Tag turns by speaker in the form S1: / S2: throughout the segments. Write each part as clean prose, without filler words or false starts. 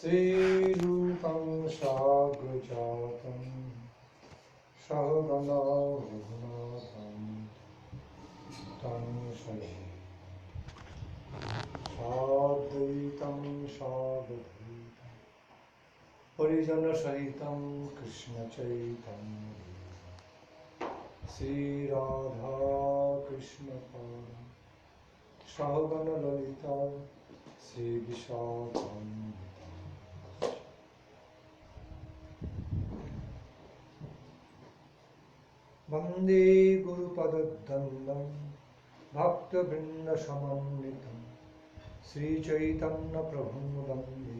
S1: Sri Rupam Sagrajatam Sahagana Raghunatham Tam Sahi Sadvaitam Sadadvaitam Parijana Sahitam Krishna Chaitanya Sri Radha Krishna Pada Sahagana Lalita Sri Vishakam Vande Guru Padadandam Bhakta Vrinda Samanitam Sri Chaitanya Prabhu Vande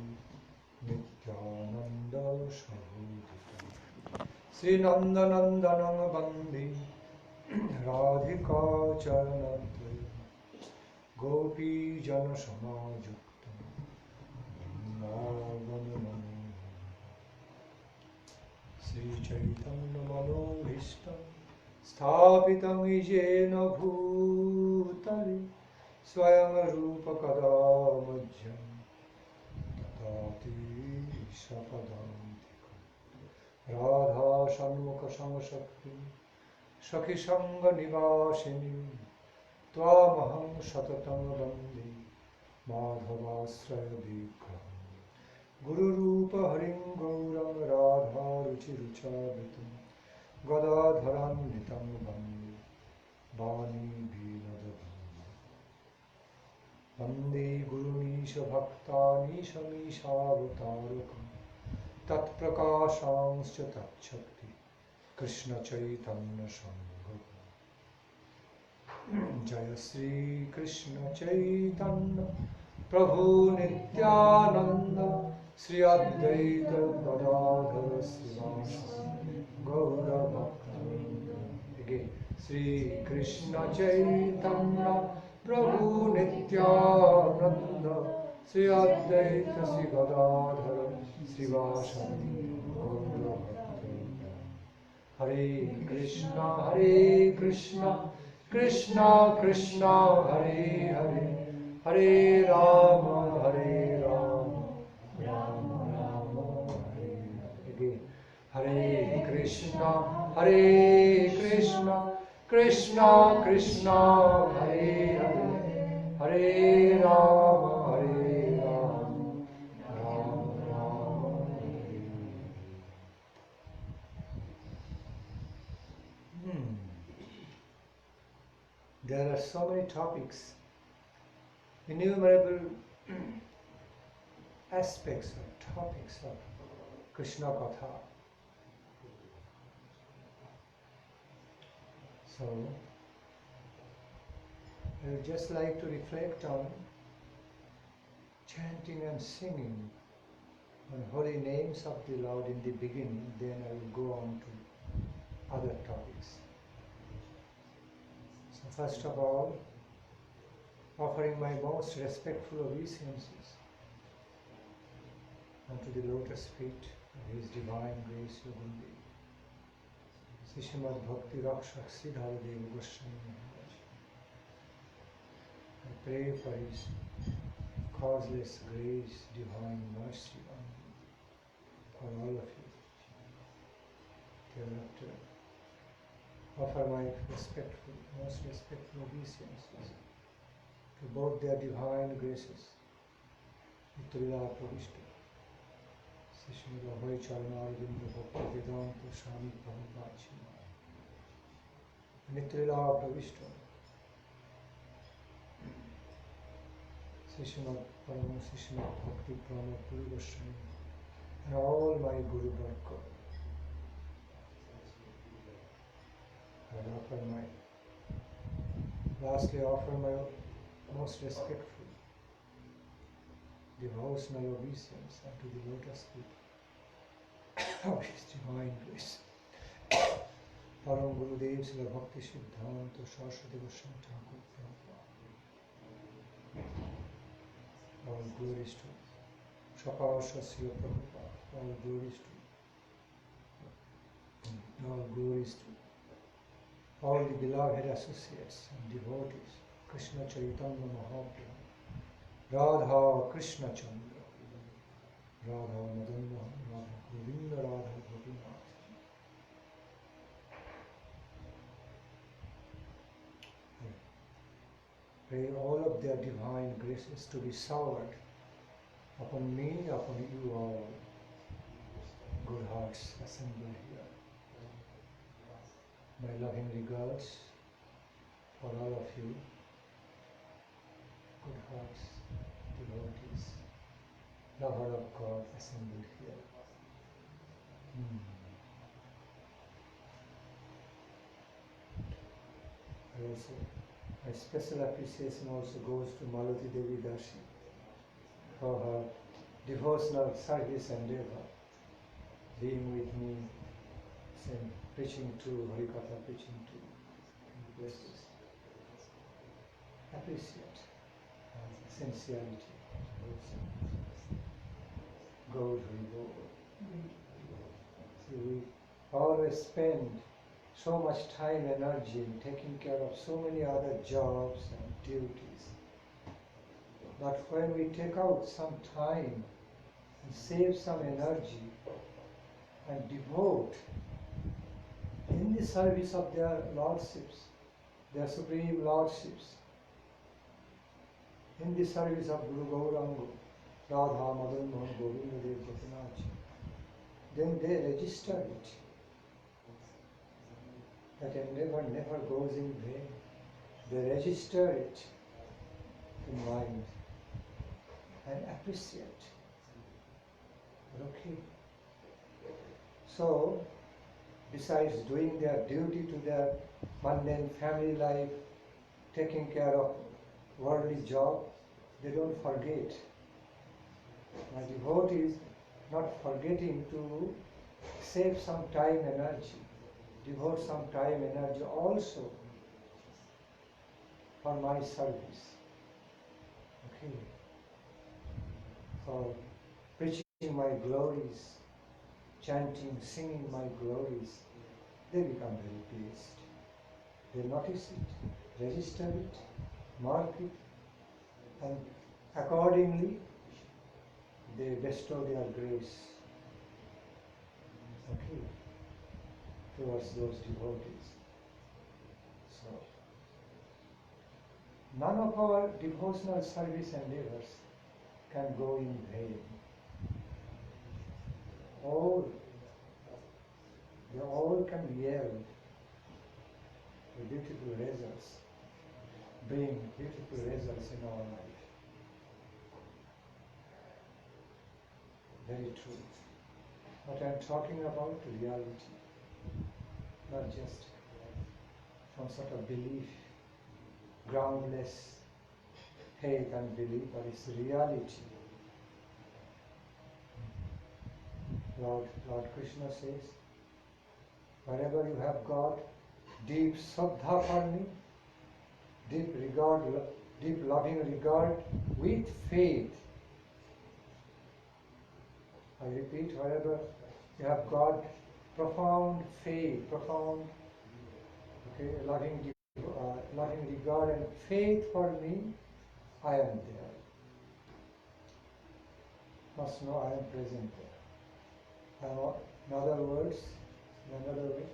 S1: Nityananda Sahoditam Sri Nandanandanam Vande Radhika Charanadvaya Gopi Jana Samajuktam Vrindavanam Sri Chaitanya Manobhishtam Sthapitam Ijena Bhutale Swayam Rupa Kadamajjam Tatati Shapadantika Radha Shanmukha Samashakti Shakhi Sangha Nivashini Tvamaham Shatatam Vande Madhavasraya Vikraham Guru Rupa Harim Gauram Radha Ruchi Ruchavitam Gadadharan Nitam Vande Bani Vinadabam Vande Guru Nisha Bhakta Nisha Misha Avatarakam Tat Prakashanscha Tat Shakti Krishna Chaitanya Sangha Jaya Sri Krishna Chaitanya Prabhu Nityananda Sri Advaita Gadadhara Srivasadi Gaura Bhakta. Again, Sri Krishna Chaitanya Prabhu Nityananda Sri Advaita Sri Gadadhara Srivasadi Gaura Bhakta. Hare Krishna Krishna Krishna Hare Hare Hare Rama Rama Rama Hare Hare. Hare Krishna Krishna Krishna Hare Hare Hare Rama Rama Rama Hare. There are so many topics, innumerable aspects or topics of Krishna Katha. So, I would just like to reflect on chanting and singing on holy names of the Lord in the beginning, then I will go on to other topics. So first of all, offering my most respectful obeisances unto the lotus feet of His Divine Grace Yogundi, Srimad Bhakti Rakshak Siddhara Deva Goswami Maharaj. I pray for His causeless grace, divine mercy on you, for all of you. Thereafter, offer my most respectful obeisances to both their divine graces, Nitrila Pravishta, Srimad Abhay Charanarvinda Bhakti Vedanta Swami Prabhupada, Nitrila Pravishta, Srimad Paramahansa Srimad Bhakti Pramod Guru Goswami, and all my Guru Varga. Lastly, offer my most respectful devotional obeisance unto the lotus feet of His Divine Grace, Param Gurudev Srila Bhakti Siddhanta Saraswati Goswami Thakur Prabhupada. All glories to Shapasha Srila Prabhupada. All glories to all the beloved associates and devotees, Krishna Chaitanya Mahaprabhu, Radha Krishna Chandra, Radha Madan Mohan, Radha Govinda, Radha Gopinath. Pray all of their divine graces to be showered upon me, upon you all, good hearts assembled here. My loving regards for all of you, good hearts, devotees, lover of God assembled here. Also, my special appreciation also goes to Malati Devi Dashi for her devotional service endeavor, being with me, preaching to Harikatha, preaching to places. Appreciate sincerity. God Hari. See, we always spend so much time, energy in taking care of so many other jobs and duties. But when we take out some time and save some energy and devote in the service of their lordships, their supreme lordships, in the service of Guru Gauranga, Radha Madan Mohan Govinda Dev Gopinath, then they register it. That endeavor never goes in vain. They register it in mind and appreciate. Okay. So, besides doing their duty to their mundane family life, taking care of worldly job, they don't forget. My devotees not forgetting to save some time, energy, devote some time, energy also for my service. Okay. For preaching my glories, chanting, singing my glories, they become very pleased. They notice it, register it, mark it, and accordingly they bestow their grace, okay, towards those devotees. So, none of our devotional service endeavors can go in vain. They all can yield beautiful results, bring beautiful results in our life. Very true. But I am talking about reality, not just some sort of belief, groundless faith and belief, but it's reality. Lord Krishna says, wherever you have got deep saddha for me, deep regard, deep loving regard with faith. I repeat, wherever you have got profound faith, profound, loving regard and faith for me, I am there. Must know I am present there. In other words, another way,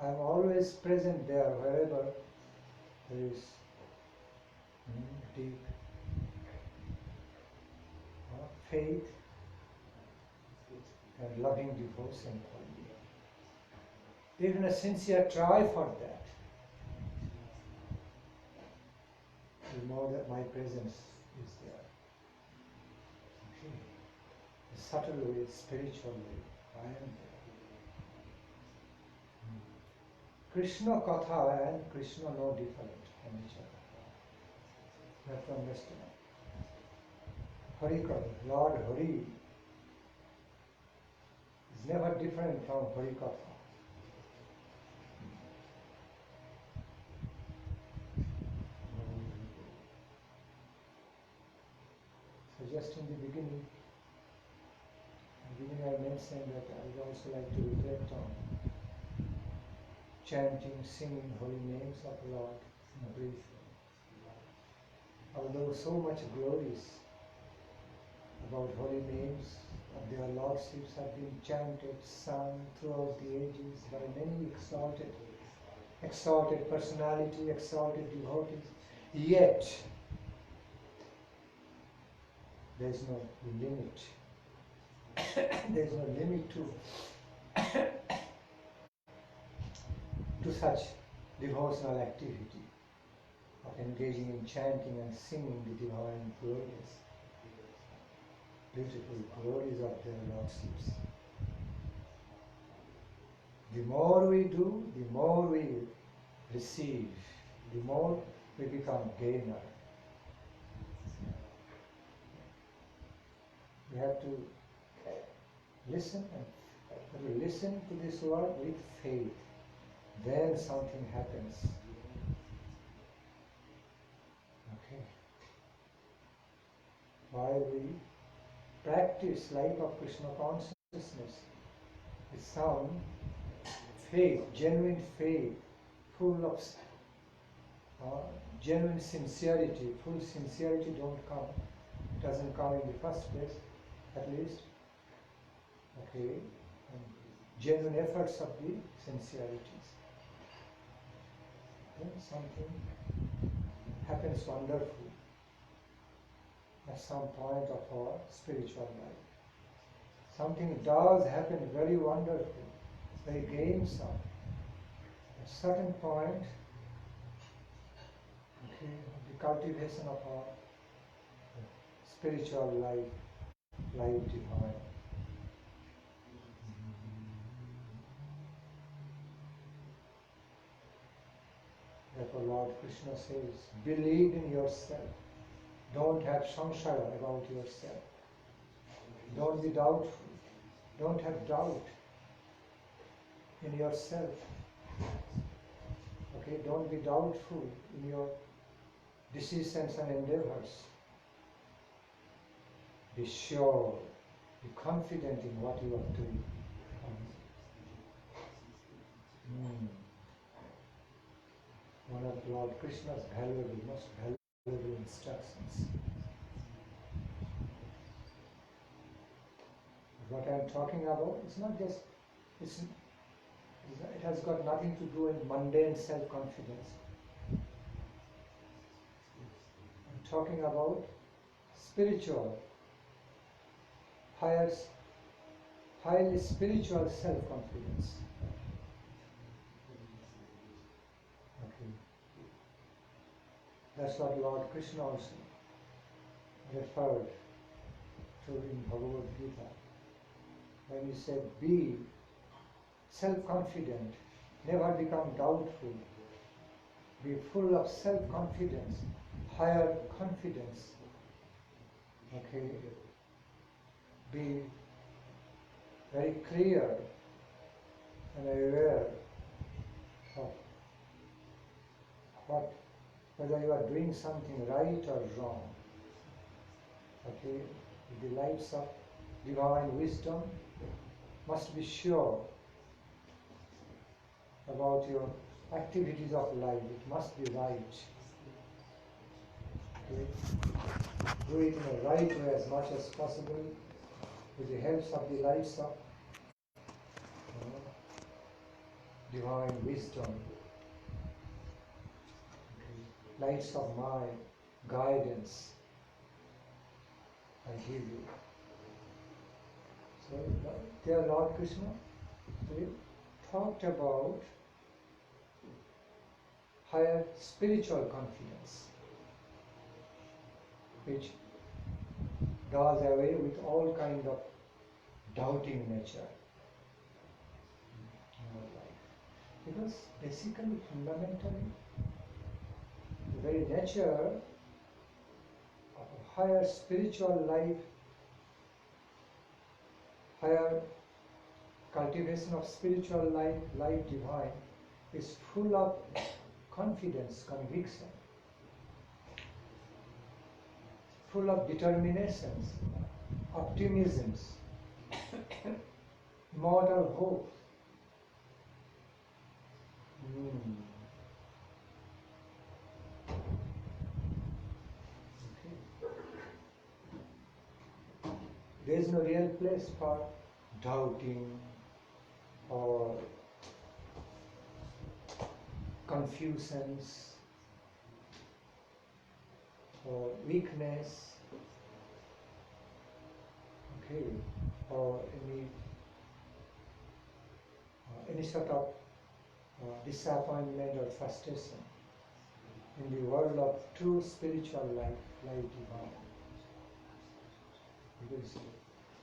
S1: I am always present there wherever there is deep faith and loving devotion for me. Even a sincere try for that, you know that my presence is there. Okay. A subtle way, spiritual way, I am there. Krishna Katha and Krishna no different from each other. You have to understand. Hari Katha, Lord Hari is never different from Hari Katha. So just in the beginning I mentioned that I would also like to reflect on chanting, singing holy names of Lord in brief. Although so much glories about holy names of their lordships have been chanted, sung throughout the ages by many exalted personality, exalted devotees. Yet, there is no limit. There is no limit to such devotional activity of engaging in chanting and singing the divine glories, beautiful glories of their lordships. The more we do, the more we receive, the more we become gainer. We have to listen to this word with faith. Then something happens. Okay. While we practice life of Krishna consciousness with some faith, genuine faith, full of genuine sincerity, full sincerity doesn't come in the first place, at least. Okay, and genuine efforts of the sincerities. Then something happens wonderful at some point of our spiritual life. Something does happen very wonderful, very gamesome. At a certain point, okay, the cultivation of our spiritual life divine. Therefore Lord Krishna says, believe in yourself. Don't have samshaya about yourself. Don't be doubtful. Don't have doubt in yourself. Okay, don't be doubtful in your decisions and endeavors. Be sure, be confident in what you are doing. One of Lord Krishna's most valuable instructions. What I am talking about is not just, it has got nothing to do with mundane self-confidence. I'm talking about spiritual, highly spiritual self-confidence. That's what Lord Krishna also referred to in Bhagavad Gita. When he said, be self-confident, never become doubtful, be full of self-confidence, higher confidence. Okay? Be very clear and aware of whether you are doing something right or wrong. Okay, the lights of divine wisdom must be sure about your activities of life. It must be right. Okay, do it in a right way as much as possible with the help of the lights of divine wisdom. Lights of my guidance I give you. So, dear Lord Krishna, we talked about higher spiritual confidence, which does away with all kind of doubting nature in our life. Because basically, fundamentally, the very nature of a higher spiritual life, higher cultivation of spiritual life divine, is full of confidence, conviction, full of determinations, optimisms, immortal hope. there is no real place for doubting or confusions or weakness, okay, or any sort of disappointment or frustration in the world of true spiritual life, life divine. Because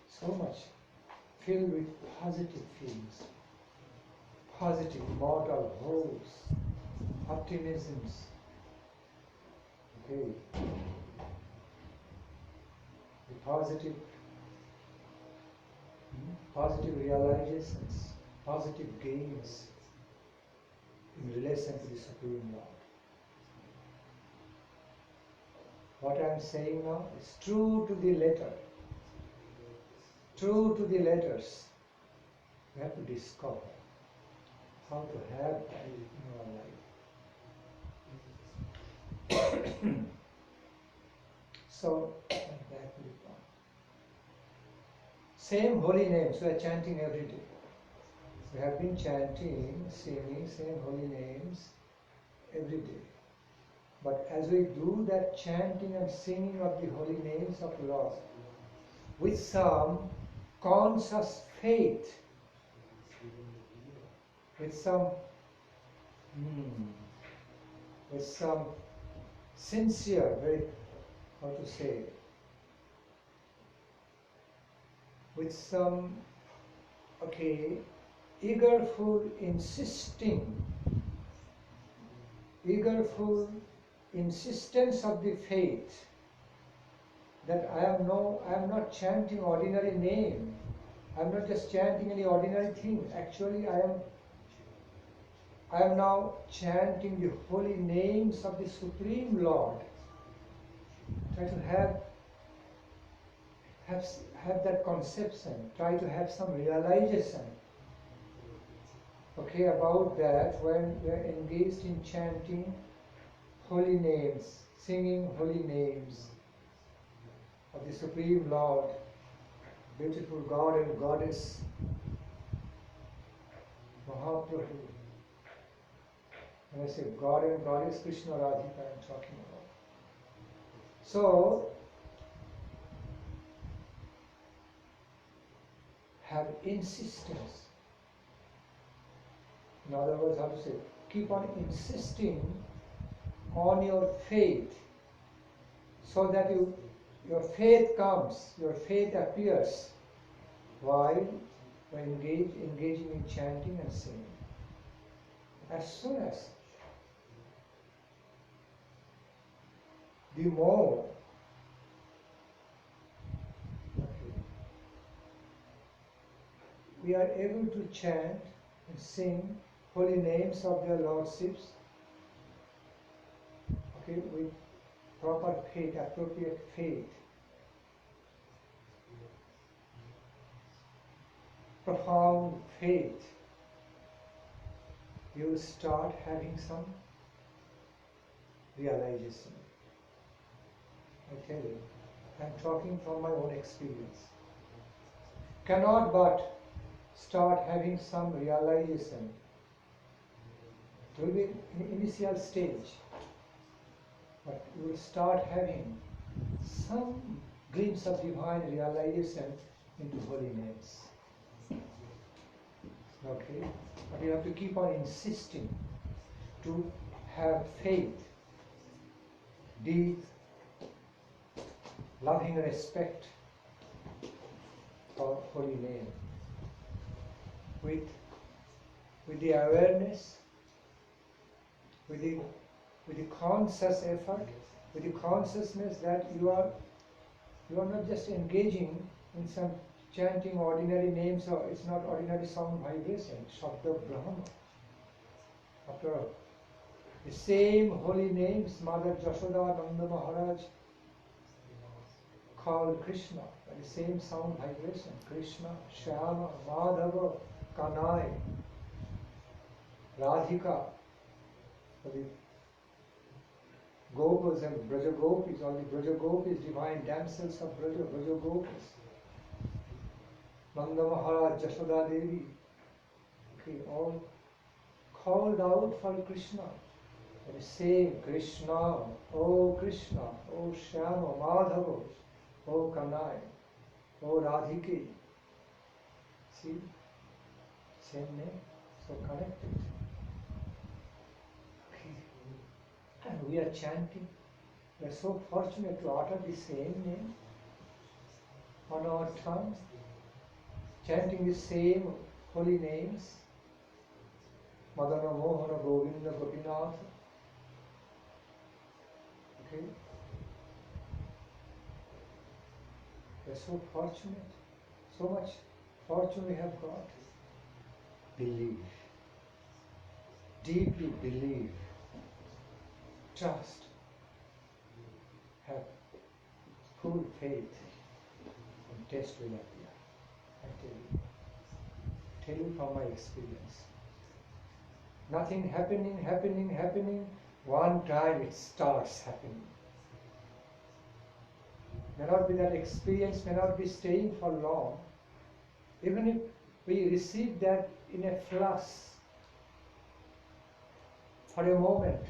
S1: so much filled with positive feelings, positive mortal hopes, optimisms, okay, the positive realizations, positive gains in relation to the Supreme Lord. What I am saying now is true to the letter. True to the letters. We have to discover how to have that in our life. So, back to the point. Same holy names we are chanting every day. We have been chanting, singing same holy names every day. But as we do that chanting and singing of the holy names of Lord, with some conscious faith, with some sincere, very, how to say, with some, eagerful insistence of the faith that I am not chanting ordinary name. I am not just chanting any ordinary thing. Actually, I am now chanting the holy names of the Supreme Lord. Try to have that conception. Try to have some realization. Okay, about that when we are engaged in chanting holy names, singing holy names of the Supreme Lord, beautiful God and Goddess, Mahaprabhu. When I say God and Goddess, Krishna Radhika I am talking about. So, have insistence. In other words, how to say, keep on insisting on your faith, so that your faith comes, your faith appears while engaging in chanting and singing. As soon as the more we are able to chant and sing holy names of their lordships, with proper faith, appropriate faith, profound faith, you start having some realization. I tell you, I am talking from my own experience. Cannot but start having some realization. It will be an initial stage, but you will start having some glimpse of divine realization into holy names. Okay? But you have to keep on insisting to have faith, deep, loving respect for holy name, with the awareness, with the conscious effort, with the consciousness that you are not just engaging in some chanting ordinary names, or it's not ordinary sound vibration, Shabda Brahma. After all, the same holy names Mother Jashoda Nanda Maharaj called Krishna, by the same sound vibration, Krishna, Shyama, Madhava, Kanai, Radhika, for the Gopas and Braja Gopis, all the Braja Gopis, divine damsels of Braja Gopis. Nanda Maharaj, Jashoda Devi, okay, all called out for Krishna. They say Krishna, oh Shyama, Madhava, oh Kanai, oh Radhike. See, same name, so connected. Okay. And we are chanting. We are so fortunate to utter the same name on our tongue, chanting the same holy names. Madana Mohana Govinda Gopinath. Okay? We are so fortunate. So much fortune we have got. Believe. Deeply believe. Trust. Have full faith. And test will appear. I tell you from my experience. Nothing happening. One time it starts happening. May not be that experience, may not be staying for long. Even if we receive that in a flash, for a moment,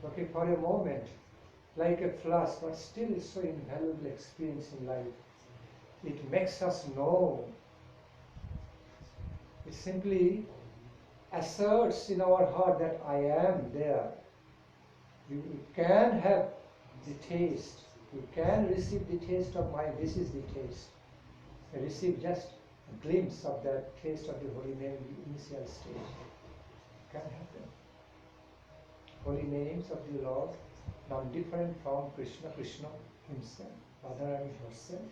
S1: okay, for a moment, like a flash, but still it's so invaluable experience in life. It makes us know. It simply asserts in our heart that I am there. You can have the taste. You can receive the taste of mine. This is the taste. I receive just a glimpse of that taste of the holy name in the initial stage. It can happen. Holy names of the Lord, not different from Krishna himself, Radharani herself,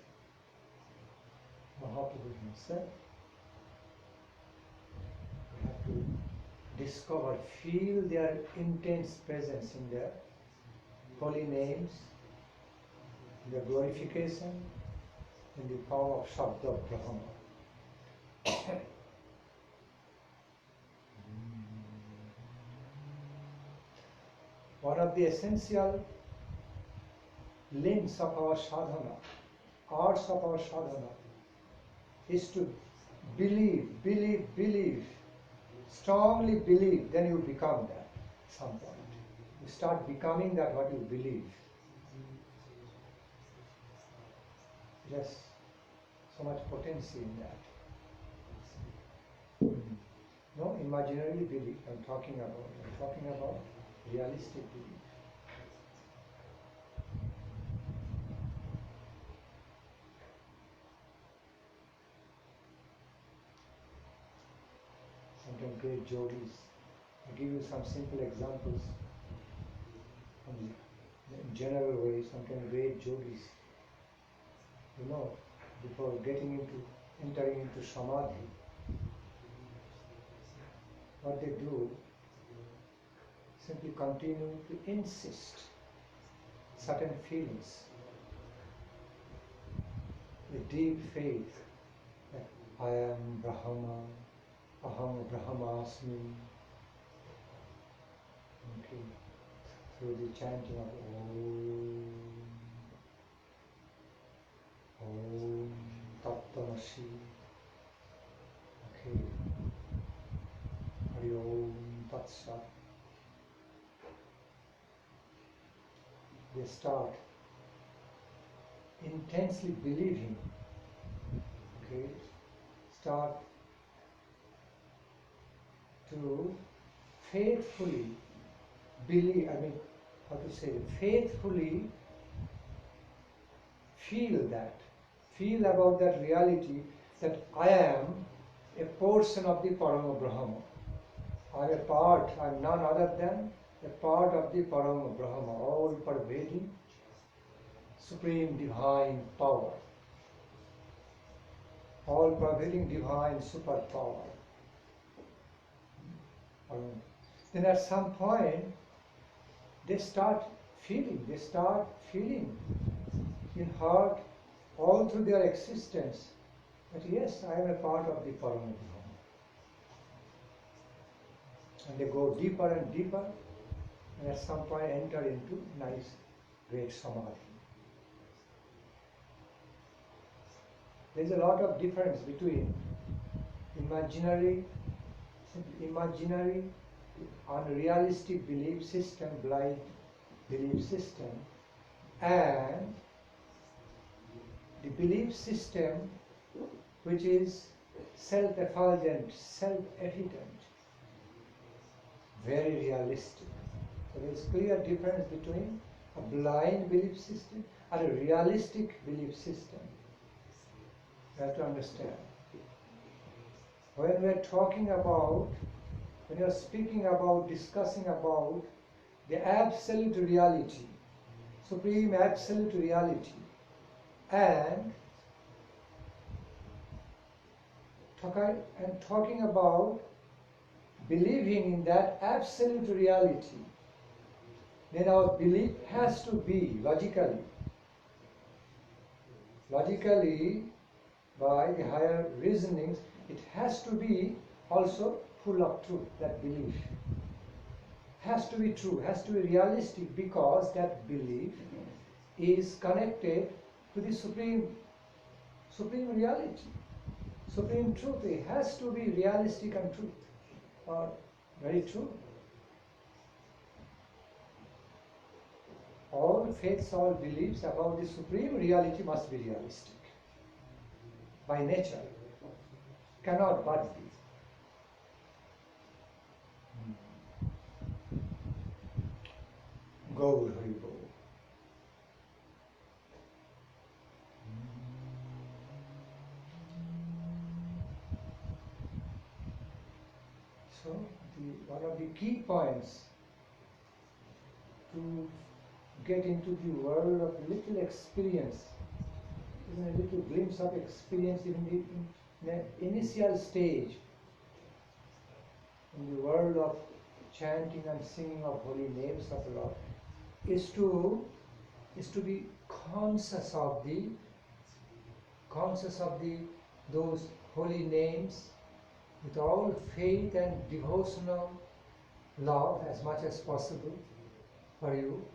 S1: Mahaprabhu himself. We have to discover, feel their intense presence in their holy names, in their glorification, in the form of Shabda Brahma. One of the essential limbs of our sadhana, arts of our sadhana, is to believe, strongly believe, then you become that at some point. You start becoming that what you believe. There's so much potency in that. No imaginary belief I'm talking about realistic belief. Sometimes great yogis. I give you some simple examples in general way. Sometimes great yogis, before entering into samadhi, what they do, simply continue to insist certain feelings, a deep faith that I am Brahma, Aham Brahmasmi. Okay. Through the chanting of Om Tattvamasi. Okay. Hari Om Tat Sat. They start intensely believing. Okay. Start to faithfully believe, faithfully feel about that reality that I am a portion of the Parama Brahma. I'm none other than a part of the Parama Brahma, all pervading, supreme divine power, all pervading divine superpower. Then at some point, they start feeling in heart, all through their existence, that yes, I am a part of the Parama Brahma. And they go deeper and deeper, and at some point enter into nice, great samadhi. There's a lot of difference between imaginary, unrealistic belief system, blind belief system, and the belief system which is self-effulgent, self-evident, very realistic. So there is clear difference between a blind belief system and a realistic belief system. You have to understand. When we are talking about, when you are speaking about, discussing about the absolute reality, supreme absolute reality, and talking about believing in that absolute reality, then our belief has to be logically by the higher reasonings, it has to be also full of truth. That belief has to be true, has to be realistic, because that belief is connected to the supreme reality, supreme truth. It has to be realistic and truth, or very true. All faiths, all beliefs about the supreme reality must be realistic by nature, cannot but be. Gaur Hari Bol. So, one of the key points to get into the world of little experience, even a little glimpse of experience in the initial stage, in the world of chanting and singing of holy names of the Lord, is to be conscious of those holy names with all faith and devotional love as much as possible for you.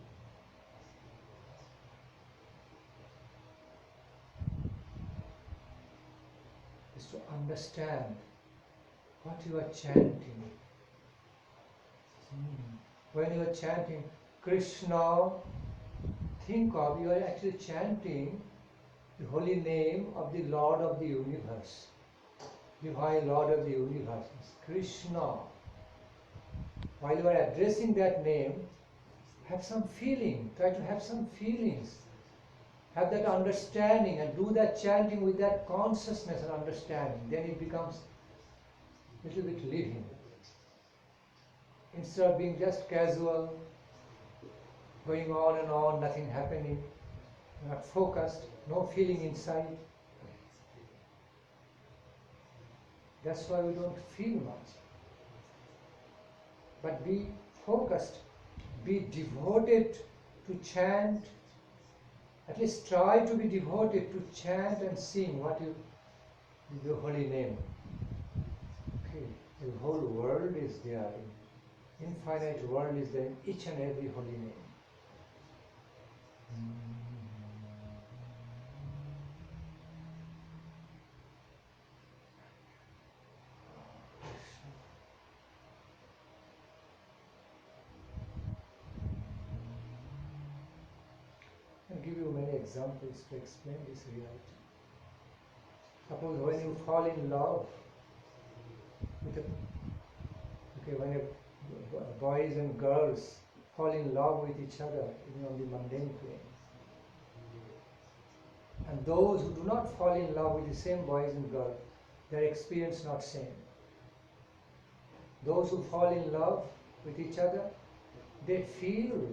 S1: Is to understand what you are chanting. When you are chanting Krishna, think of, you are actually chanting the holy name of the Lord of the universe, divine Lord of the universe, Krishna. While you are addressing that name, have some feeling, try to have some feelings, have that understanding, and do that chanting with that consciousness and understanding. Then it becomes a little bit living. Instead of being just casual, going on and on, nothing happening, not focused, no feeling inside. That's why we don't feel much. But be focused, be devoted to chant. At least try to be devoted to chant and sing the holy name. Okay, the whole world is there. Infinite world is there in each and every holy name. I'll give you many examples to explain this reality. Suppose when you fall in love with when boys and girls fall in love with each other, even on the mundane plane. And those who do not fall in love with the same boys and girls, their experience not same. Those who fall in love with each other, they feel,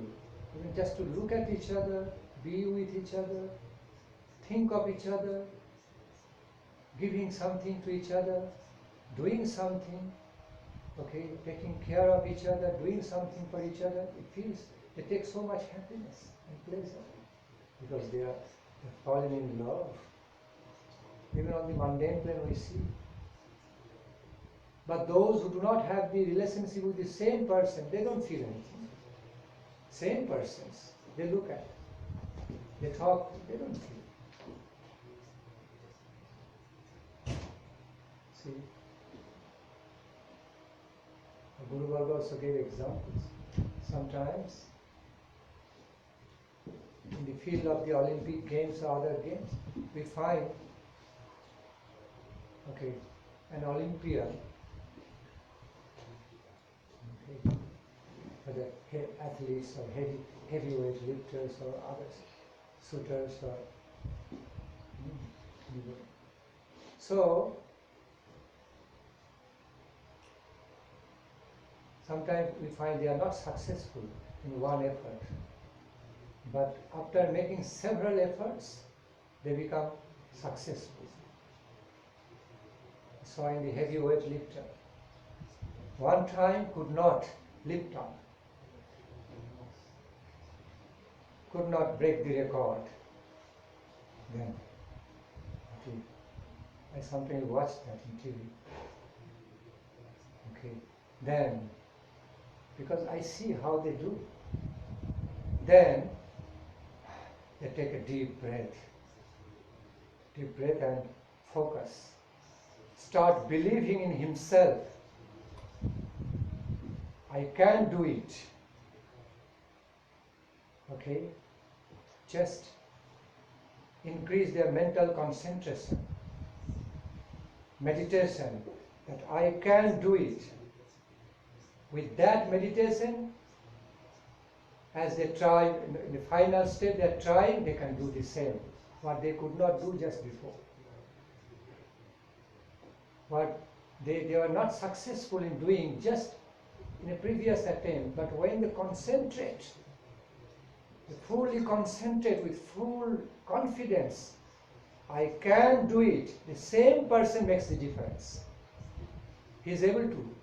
S1: even just to look at each other, be with each other, think of each other, giving something to each other, doing something, taking care of each other, doing something for each other, they take so much happiness and pleasure because they are fallen in love. Even on the mundane plane we see. But those who do not have the relationship with the same person, they don't feel anything. Same persons, they look at, they talk, they don't feel. See, Guru Varga also gave examples. Sometimes in the field of the Olympic Games or other games, we find, an Olympian, for the athletes or heavyweight lifters or others, shooters or so sometimes we find they are not successful in one effort, but after making several efforts, they become successful. So in the heavyweight lifter, one time could not lift up, could not break the record. Then, I sometimes watch that in TV. Then, because I see how they do, then they take a deep breath and focus. Start believing in himself. I can do it. Just increase their mental concentration, meditation, that I can do it. With that meditation, as they try, in the final step they are trying, they can do the same, what they could not do just before. What they were not successful in doing just in a previous attempt, but when they concentrate, they fully concentrate with full confidence, I can do it, the same person makes the difference. He is able to.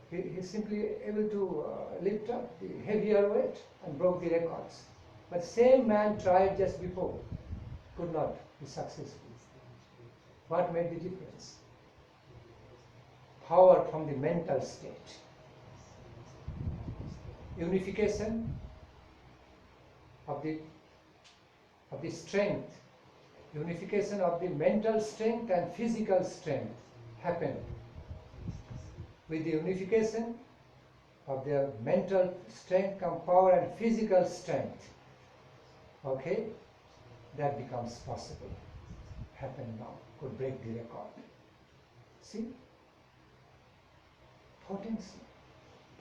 S1: He is simply able to lift up the heavier weight and broke the records. But same man tried just before, could not be successful. What made the difference? Power from the mental state. Unification of the strength, unification of the mental strength and physical strength happened. With the unification of their mental strength come power and physical strength. That becomes possible. Happened now. Could break the record. See? Potency,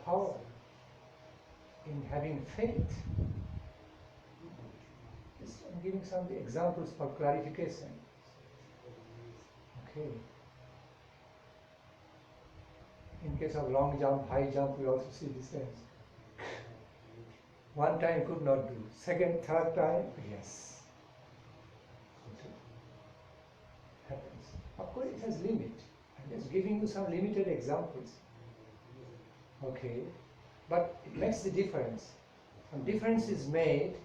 S1: power in having faith. I'm giving some examples for clarification. In case of long jump, high jump, we also see the same. One time could not do. Second, third time, yes. Happens. Of course, it has limit. I'm just giving you some limited examples. But it makes the difference. Some difference is made.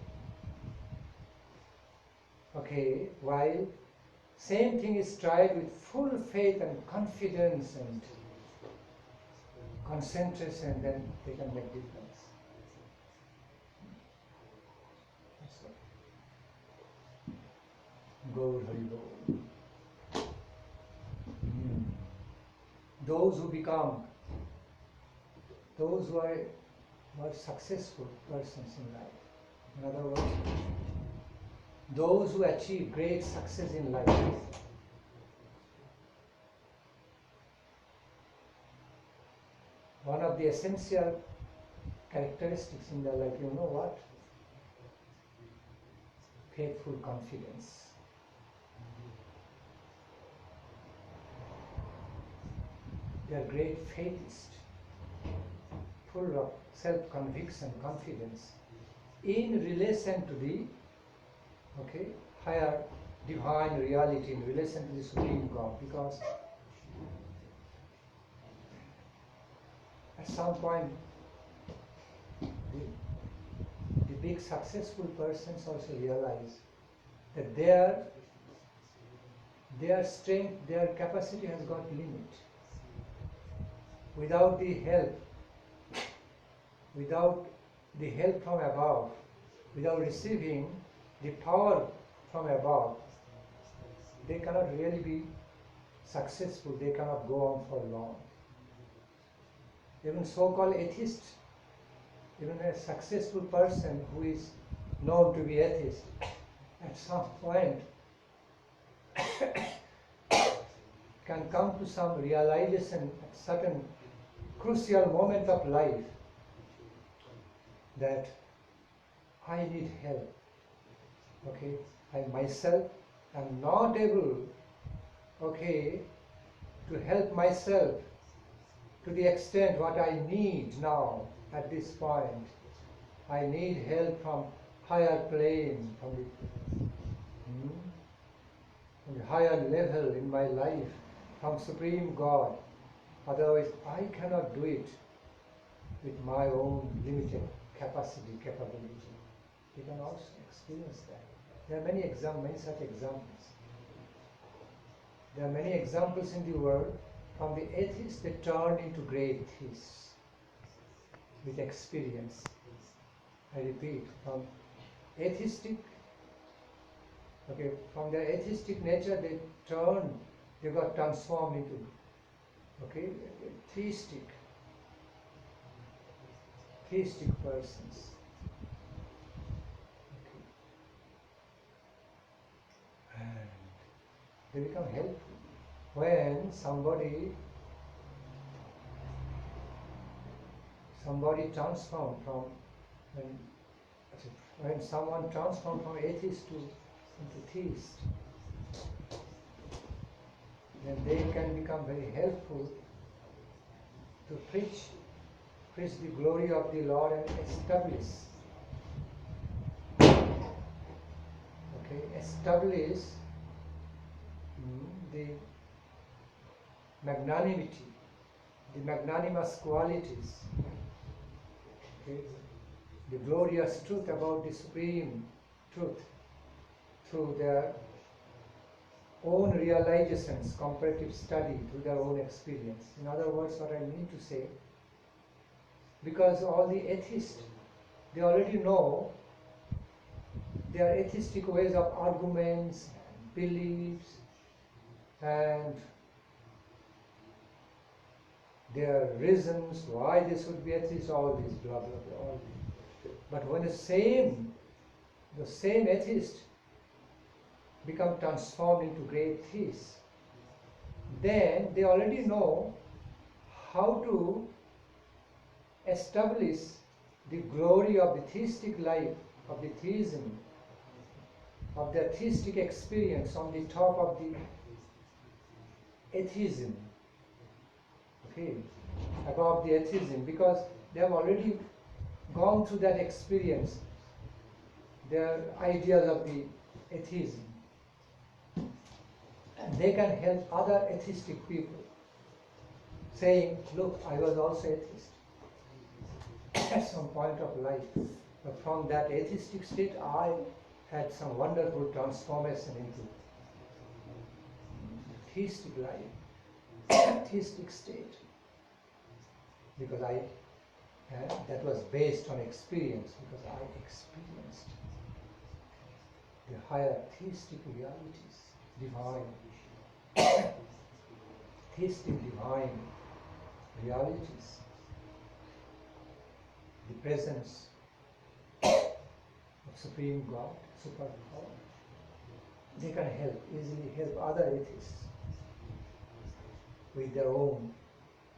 S1: While same thing is tried with full faith and confidence and concentration, then they can make difference. Gaur Hari Bol. Those who are successful persons in life, in other words, those who achieve great success in life, one of the essential characteristics in their life, you know what? Faithful confidence. They are great faithists, full of self-conviction, confidence in relation to the higher divine reality, in relation to the Supreme God, because at some point the big successful persons also realize that their strength, their capacity has got limit. Without the help from above, without receiving the power from above, they cannot really be successful, they cannot go on for long. Even so-called atheist, even a successful person who is known to be atheist, at some point can come to some realization at certain crucial moment of life that I need help. Okay, I myself am not able, okay, to help myself to the extent what I need now at this point. I need help from higher plane, from the higher level in my life, from Supreme God. Otherwise, I cannot do it with my own limited capacity, capability. You can also experience that. There are many such examples. There are many examples in the world. From the atheists, they turn into great theists with experience. I repeat, from their atheistic nature, they got transformed into, theistic persons. And they become helpful. When somebody transforms when someone transforms from atheist into theist, then they can become very helpful to preach the glory of the Lord and establish the magnanimity, the magnanimous qualities, the glorious truth about the supreme truth through their own realizations, comparative study, through their own experience. In other words, what I mean to say, because all the atheists, they already know their atheistic ways of arguments, beliefs, and their reasons why they should be atheists, all this blah blah blah, all this. But when the same atheist become transformed into great theists, then they already know how to establish the glory of the theistic life, of the theism, of their theistic experience on the top of the atheism, above the atheism, because they have already gone through that experience, their ideas of the atheism. And they can help other atheistic people, saying, look, I was also atheist at some point of life. But from that atheistic state, I had some wonderful transformation into theistic life, theistic state. Because that was based on experience, because I experienced the higher theistic realities, divine, theistic divine realities, the presence of Supreme God, Super Power. They can easily help other atheists with their own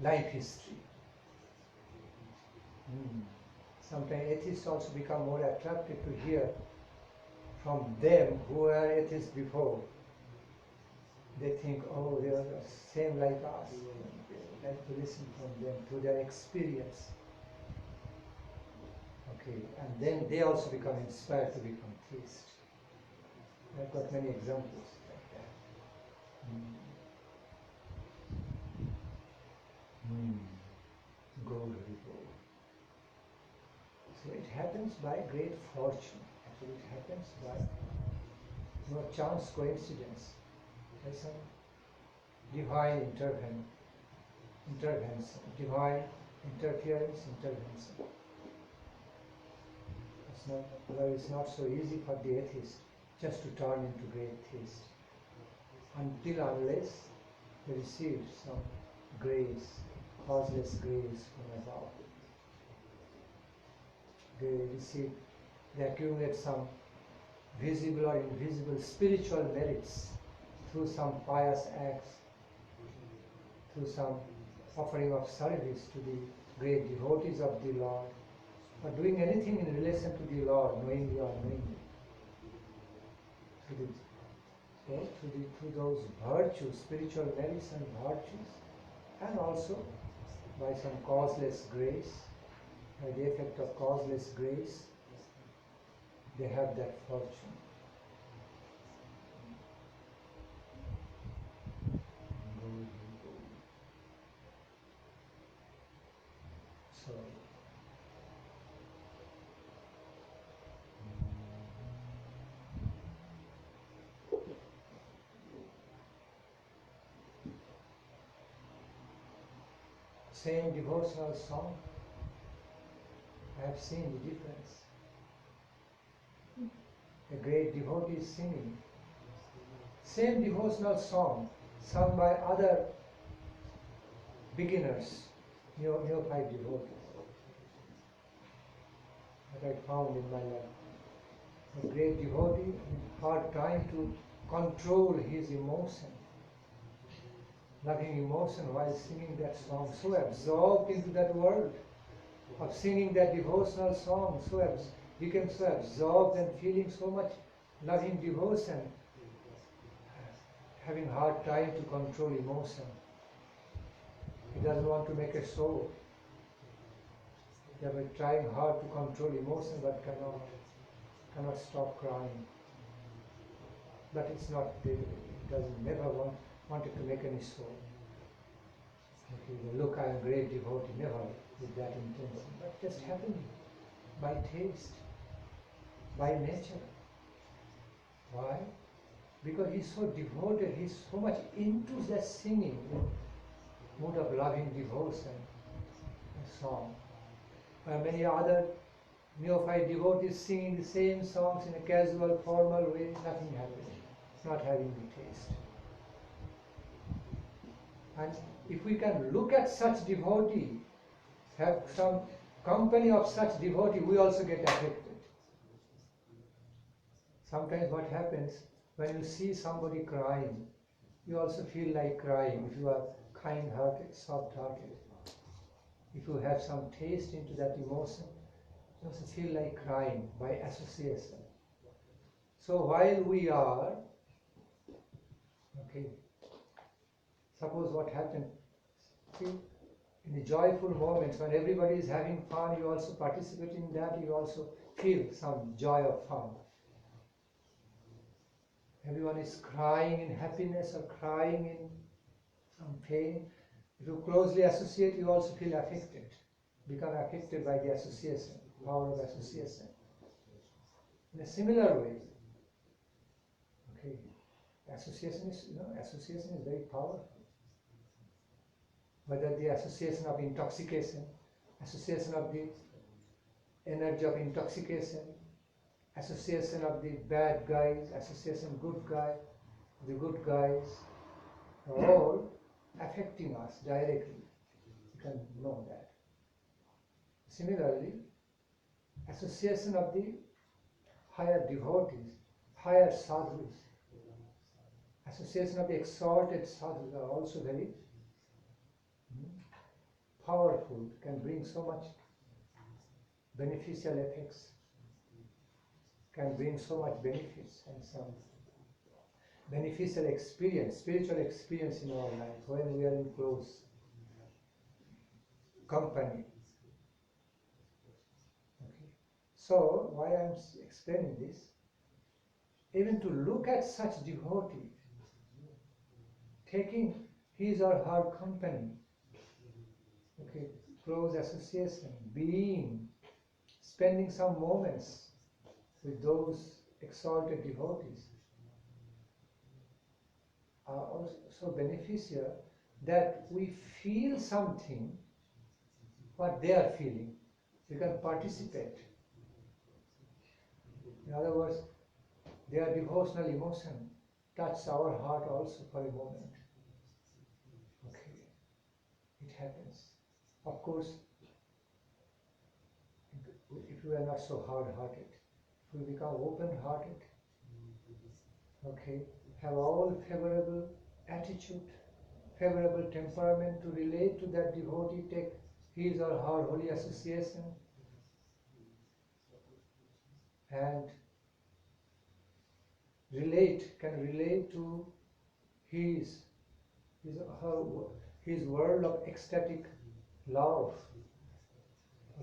S1: life history. Sometimes atheists also become more attracted to hear from them who were atheists before. They think, oh, they are the same like us. They like to listen from them, to their experience. And then they also become inspired to become theists. I've got many examples like that. Go, very go. So it happens by great fortune. Actually, it happens by no chance coincidence. By some divine intervention, divine interference, intervention. It's not so easy for the atheist just to turn into great theist, unless they receive some grace, causeless grace from above. They accumulate some visible or invisible spiritual merits through some pious acts, through some offering of service to the great devotees of the Lord, or doing anything in relation to the Lord, knowingly or unknowingly. Through those virtues, spiritual merits and virtues, and also by some causeless grace, by the effect of causeless grace, they have that fortune. So, same devotional song, I have seen the difference. A great devotee is singing. Same devotional song sung by other beginners, neophyte devotees, that I found in my life. A great devotee with hard time to control his emotion, loving emotion while singing that song, so absorbed into that world of singing that devotional song, became so absorbed and feeling so much loving devotion, having hard time to control emotion. He doesn't want to make a show. They were trying hard to control emotion but cannot stop crying. But it's not, he doesn't never wanted to make any show. Okay, look, I am a great devotee, never with that intention, but just happening by taste, by nature. Why? Because he's so devoted, he's so much into that singing, mood of loving devotion, a song. Many other neophyte devotees singing the same songs in a casual, formal way, nothing happening. It's not having the taste. And if we can look at such devotee, have some company of such devotee, we also get affected. Sometimes what happens, when you see somebody crying, you also feel like crying if you are kind-hearted, soft-hearted. If you have some taste into that emotion, you also feel like crying by association. So while we are, okay, suppose what happened, see, in the joyful moments when everybody is having fun, you also participate in that, you also feel some joy of fun. Everyone is crying in happiness or crying in some pain. If you closely associate, you also feel affected, become affected by the association, power of association. In a similar way, okay, association is very powerful. Whether the association of intoxication, association of the energy of intoxication, association of the bad guys, association good guy, the good guys, are all affecting us directly. You can know that. Similarly, association of the higher devotees, higher sadhus, association of the exalted sadhus are also very powerful, can bring so much beneficial effects, can bring so much benefits and some beneficial experience, spiritual experience in our life when we are in close company. Okay. So, why I am explaining this, even to look at such devotee, taking his or her company, okay, close association, spending some moments with those exalted devotees are also beneficial, that we feel something, what they are feeling. We can participate. In other words, their devotional emotion touches our heart also for a moment. happens. Of course, if we are not so hard-hearted, if we become open-hearted, okay, have all favorable attitude, favorable temperament to relate to that devotee, take his or her holy association, and can relate to his world of ecstatic love,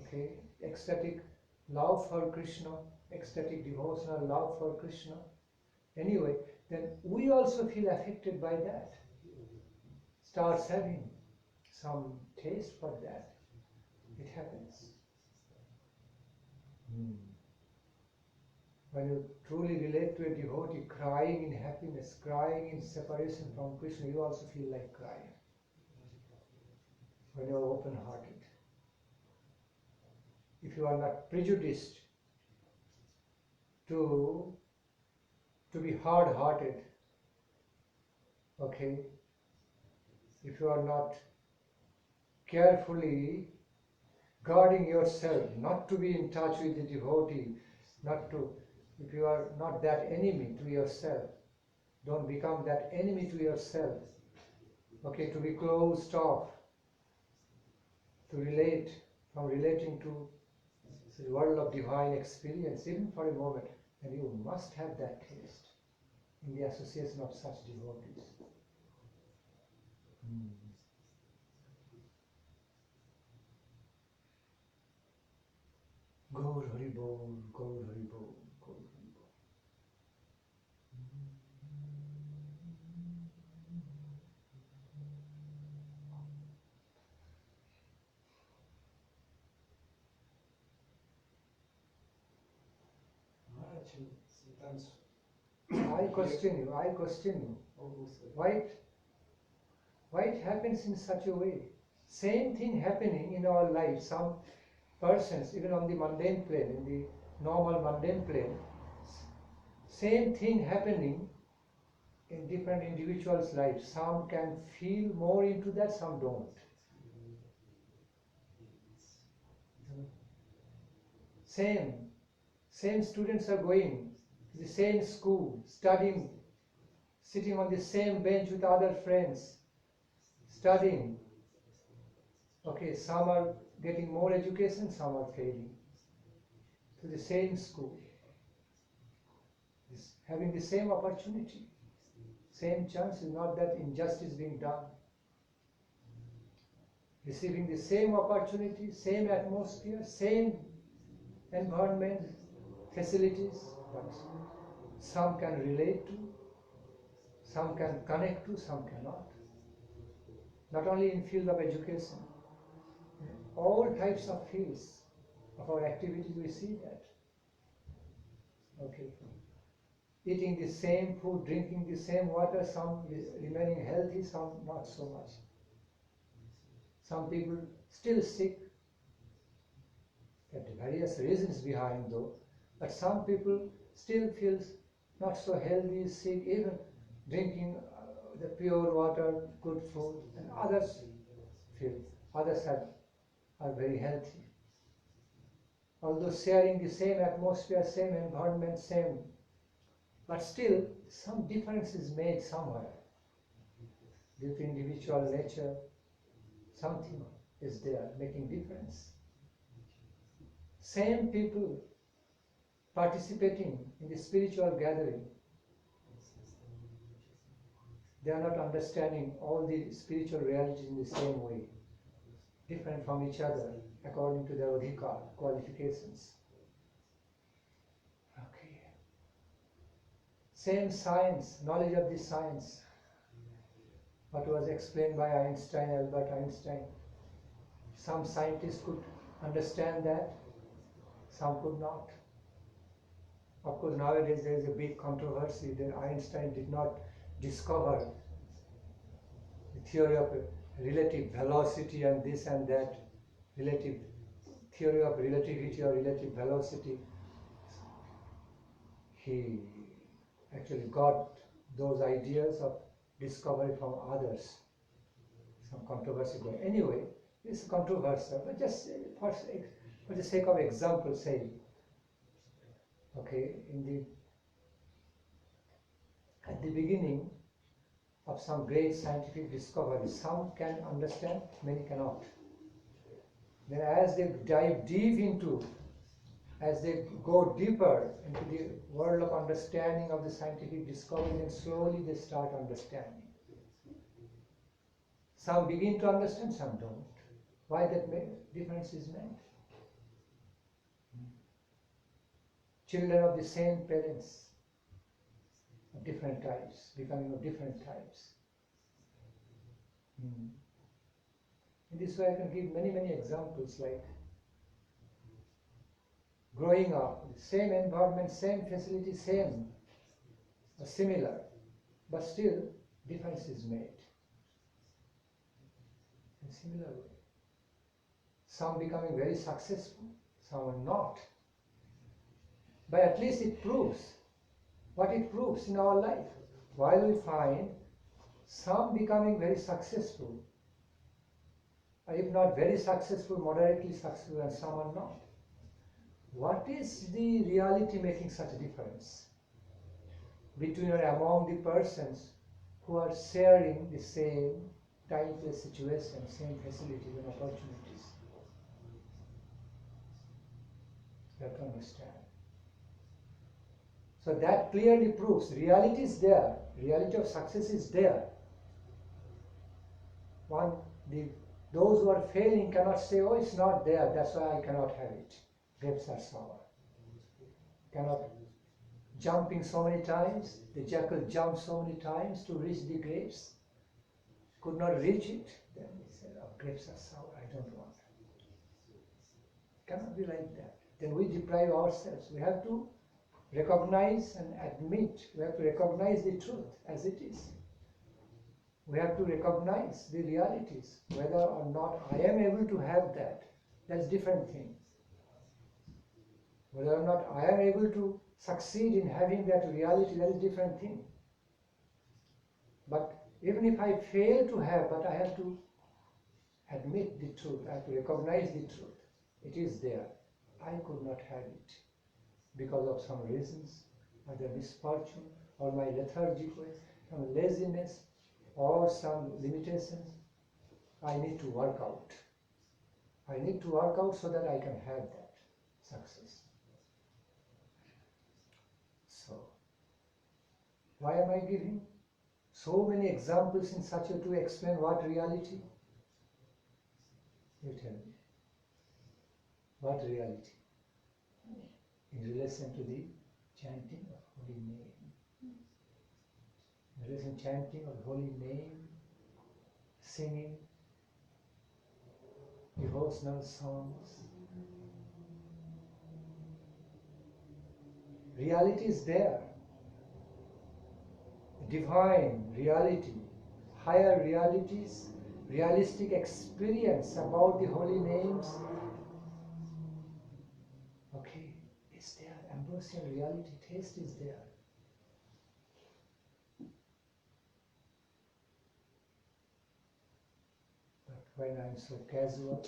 S1: okay, ecstatic love for Krishna, ecstatic devotional love for Krishna. Anyway, then we also feel affected by that. Starts having some taste for that. It happens. When you truly relate to a devotee crying in happiness, crying in separation from Krishna, you also feel like crying. When you are open-hearted. If you are not prejudiced to be hard-hearted, okay, if you are not carefully guarding yourself, not to be in touch with the devotee, if you are not that enemy to yourself, don't become that enemy to yourself, okay, to be closed off, from relating to the world of divine experience, even for a moment, then you must have that taste in the association of such devotees. Gaur Hari Bol, Gaur Hari Bol, Gaur Hari Bol.
S2: Sometimes
S1: I question you. Why it happens in such a way? Same thing happening in our life. Some persons, even on the mundane plane, in the normal mundane plane, same thing happening in different individuals' lives. Some can feel more into that, some don't. Same students are going to the same school, studying, sitting on the same bench with other friends, studying. Okay, some are getting more education, some are failing. To the same school, having the same opportunity, same chances, not that injustice being done. Receiving the same opportunity, same atmosphere, same environment, facilities, but some can relate to, some can connect to, some cannot. Not only in field of education, in all types of fields of our activities we see that. Okay. Eating the same food, drinking the same water, some remaining healthy, some not so much. Some people still sick. There are various reasons behind though, but some people still feel not so healthy, sick, even drinking the pure water, good food, and others are very healthy. Although sharing the same atmosphere, same environment, same, but still some difference is made somewhere. Due to individual nature, something is there making difference. Same people participating in the spiritual gathering, they are not understanding all the spiritual realities in the same way, different from each other according to their adhikar, qualifications. Okay. Same science, knowledge of the science, what was explained by Albert Einstein. Some scientists could understand that, some could not. Of course, nowadays there is a big controversy that Einstein did not discover the theory of relative velocity and this and that, theory of relativity or relative velocity. He actually got those ideas of discovery from others, some controversy going. Anyway, it's controversial, but just for the sake of example, say, okay, at the beginning of some great scientific discovery, some can understand, many cannot. Then as they dive deep into, as they go deeper into the world of understanding of the scientific discovery, then slowly they start understanding. Some begin to understand, some don't. Why that difference is made? Children of the same parents, of different types, becoming of different types. In this way I can give many, many examples, like growing up, same environment, same facility, same, or similar, but still difference is made. In similar way. Some becoming very successful, some are not. But at least it proves what it proves in our life. While we find some becoming very successful, or if not very successful, moderately successful, and some are not. What is the reality making such a difference between or among the persons who are sharing the same time, place, situation, same facilities and opportunities? You have to understand. So that clearly proves reality is there, reality of success is there. Those who are failing cannot say, oh, it's not there, that's why I cannot have it. Grapes are sour. Cannot jumping so many times, the jackal jumped so many times to reach the grapes, could not reach it, then he said, oh, grapes are sour, I don't want them. Cannot be like that. Then we deprive ourselves. We have to recognize and admit, we have to recognize the truth as it is. We have to recognize the realities. Whether or not I am able to have that, that's different thing. Whether or not I am able to succeed in having that reality, that is different thing. But even if I fail to have, but I have to admit the truth, I have to recognize the truth. It is there. I could not have it because of some reasons, either misfortune or my lethargic way, some laziness or some limitations. I need to work out. I need to work out so that I can have that success. So, why am I giving so many examples in such a way to explain what reality? You tell me. What reality? In relation to the chanting of holy name. In relation to chanting of holy name, singing devotional songs. Reality is there. Divine reality, higher realities, realistic experience about the holy names. Okay, it's there. Ambrosial reality, taste is there. But when I'm so casual,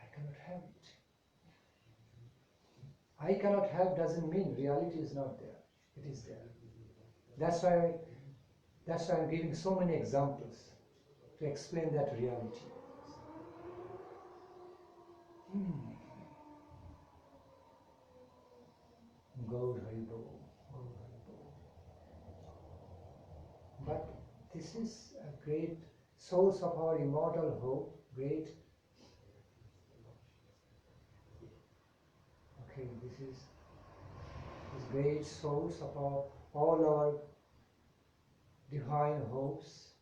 S1: I cannot have it. I cannot have doesn't mean reality is not there. It is there. That's why I'm giving so many examples to explain that reality. Gaur Hari Bol, Gaur Hari Bol. But this is a great source of our immortal hope, great. Okay, this is great source of all our divine hopes,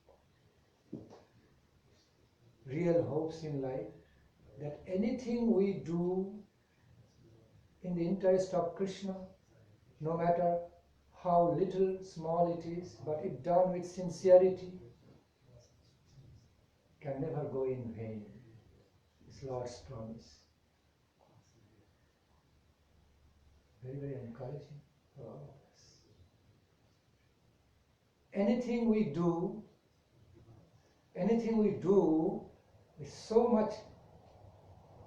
S1: real hopes in life, that anything we do in the interest of Krishna, no matter how little, small it is, but if done with sincerity, can never go in vain. It's Lord's promise. Very, very encouraging for all of us. Anything we do anything we do with so much,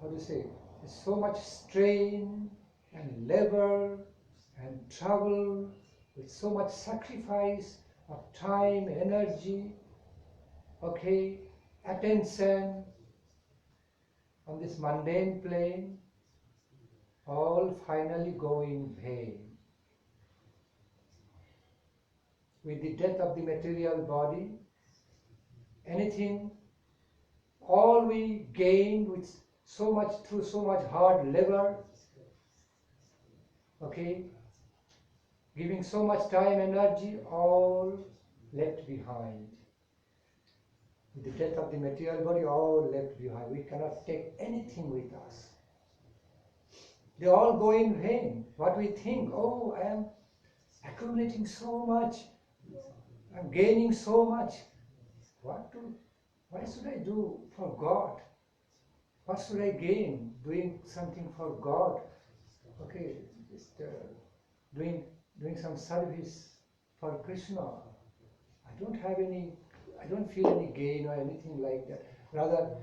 S1: how to say, with so much strain and labor and trouble, with so much sacrifice of time, energy, okay, attention on this mundane plane, all finally go in vain. With the death of the material body, anything, all we gained with so much, through so much hard labor, okay, giving so much time, energy, all left behind. With the death of the material body, all left behind. We cannot take anything with us. They all go in vain. What we think, oh, I am accumulating so much, I am gaining so much. What should I do for God? What should I gain doing something for God? Okay, just doing some service for Krishna. I don't feel any gain or anything like that. Rather,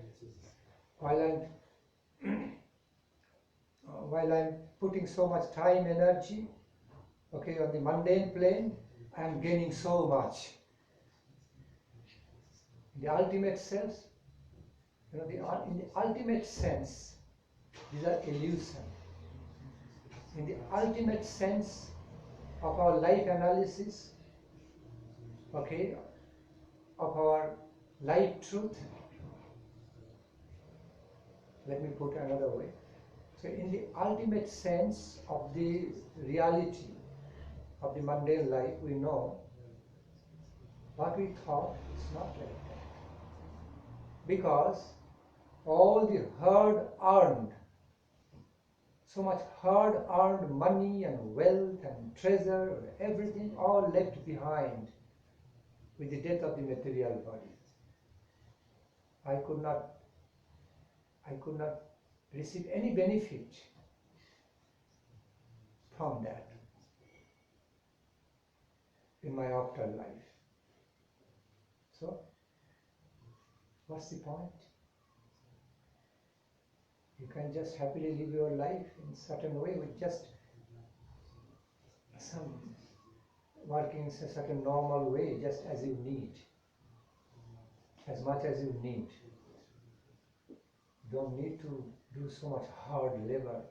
S1: while I'm putting so much time, energy, okay, on the mundane plane, I am gaining so much. In the ultimate sense, in the ultimate sense, these are illusion. In the ultimate sense of our life analysis, okay, of our life truth, let me put another way. So in the ultimate sense of the reality of the mundane life, we know what we thought is not like that. Because all the hard-earned, so much hard-earned money and wealth and treasure, everything all left behind with the death of the material body. I could not receive any benefit from that in my afterlife. So, what's the point? You can just happily live your life in certain way with just some working in a certain normal way, just as you need, as much as you need. You don't need to do so much hard labor,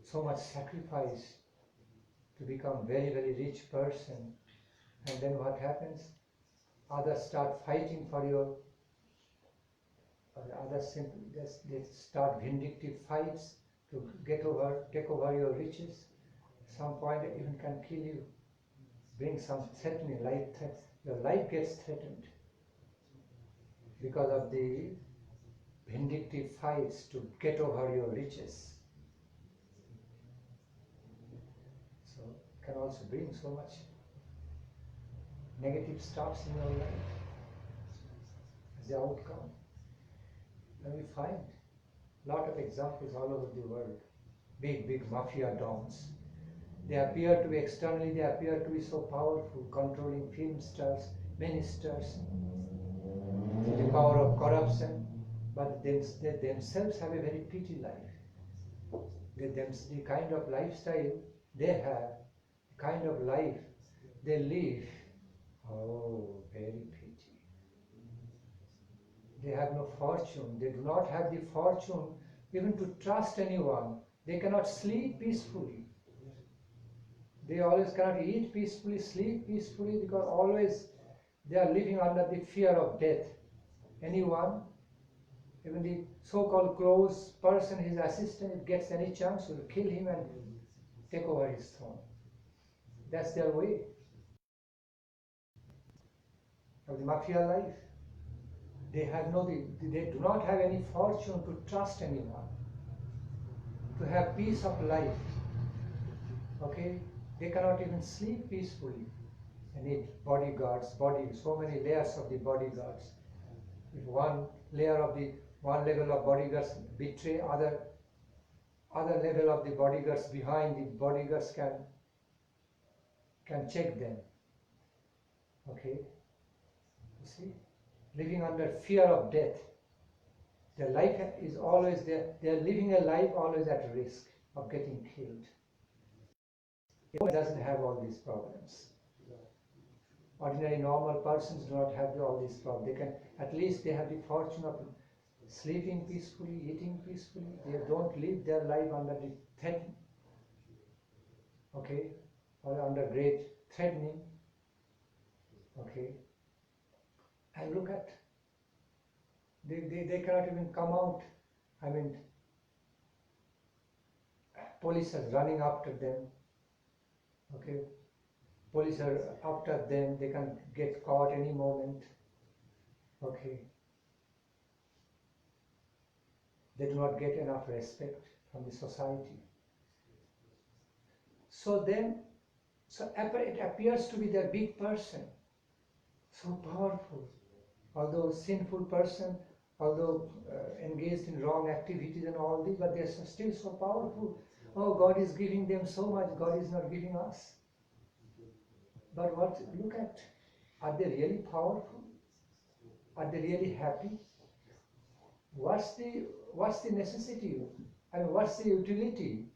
S1: so much sacrifice to become very, very rich person. And then what happens? Others start fighting for your, or others simply they start vindictive fights to take over your riches. At some point they even can kill you, bring some threatening, life threat. Your life gets threatened because of the vindictive fights to get over your riches. So it can also bring so much negative stuffs in your life as the outcome. And we find a lot of examples all over the world. Big mafia dons. They appear to be externally, they appear to be so powerful, controlling film stars, ministers, the power of corruption, but they themselves have a very petty life. The kind of lifestyle they have, the kind of life they live, oh, very petty. They have no fortune. They do not have the fortune even to trust anyone. They cannot sleep peacefully. They always cannot eat peacefully, sleep peacefully, because always they are living under the fear of death. Anyone, even the so-called close person, his assistant, if gets any chance, will kill him and take over his throne. That's their way of the mafia life. They do not have any fortune to trust anyone, to have peace of life. Okay, they cannot even sleep peacefully. They need bodyguards, so many layers of the bodyguards. If one level of bodyguards betray, other level of the bodyguards behind, the bodyguards can check them. Okay, you see, living under fear of death. Their life is always there. They are living a life always at risk of getting killed. It doesn't have all these problems. Ordinary normal persons do not have all these problems. They can, at least they have the fortune of sleeping peacefully, eating peacefully. They don't live their life under the threat, okay, or under great threatening, okay. And look at, they cannot even come out. I mean, police are running after them, okay. Police are after them, they can get caught any moment, okay. They do not get enough respect from the society. So then, it appears to be the big person, so powerful. Although sinful person, although engaged in wrong activities and all this, but they are still so powerful. Oh, God is giving them so much, God is not giving us. But look at, are they really powerful? Are they really happy? What's the necessity? And what's the utility?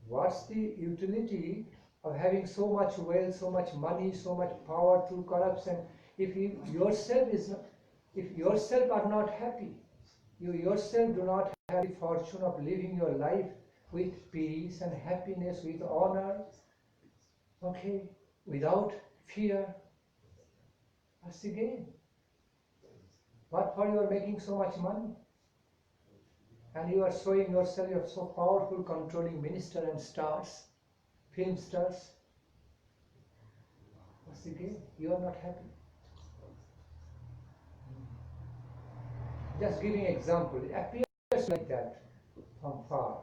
S1: What's the utility of having so much wealth, so much money, so much power through corruption, if you yourself are not happy? You yourself do not have the fortune of living your life with peace and happiness, with honor, okay, without fear. What's the gain? What for you are making so much money? And you are showing yourself you are so powerful, controlling minister and stars, film stars. What's the gain? You are not happy. Just giving example, it appears like that from far.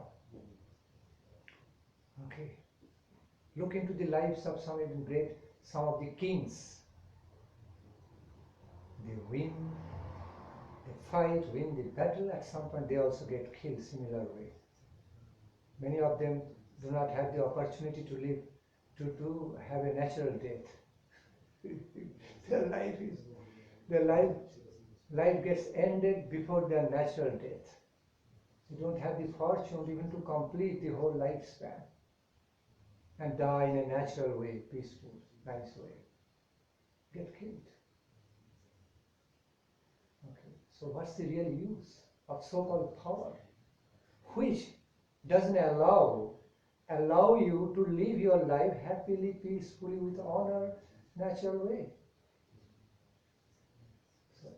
S1: Okay. Look into the lives of some of the kings. They win, they fight, win the battle. At some point they also get killed similar way. Many of them do not have the opportunity to live, to have a natural death. Their life gets ended before their natural death. They don't have the fortune even to complete the whole lifespan and die in a natural way, peaceful, nice way. Get killed. Okay. So what's the real use of so-called power, which doesn't allow you to live your life happily, peacefully, with honor, natural way? So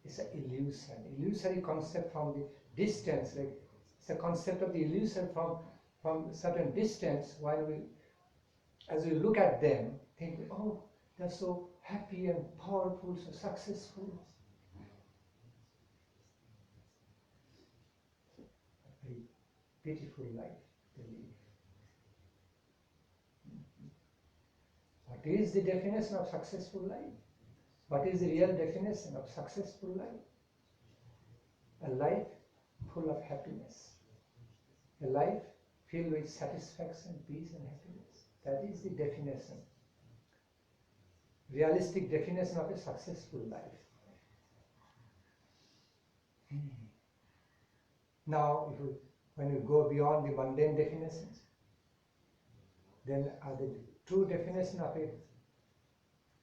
S1: it's an illusory concept from the distance. Like it's a concept of the illusion from certain distance. As we look at them, think, oh, they're so happy and powerful, so successful. A very beautiful life they live. What is the definition of successful life? What is the real definition of successful life? A life full of happiness. A life filled with satisfaction, peace and happiness. That is the definition. Realistic definition of a successful life. Now, when we go beyond the mundane definitions, then the true definition of a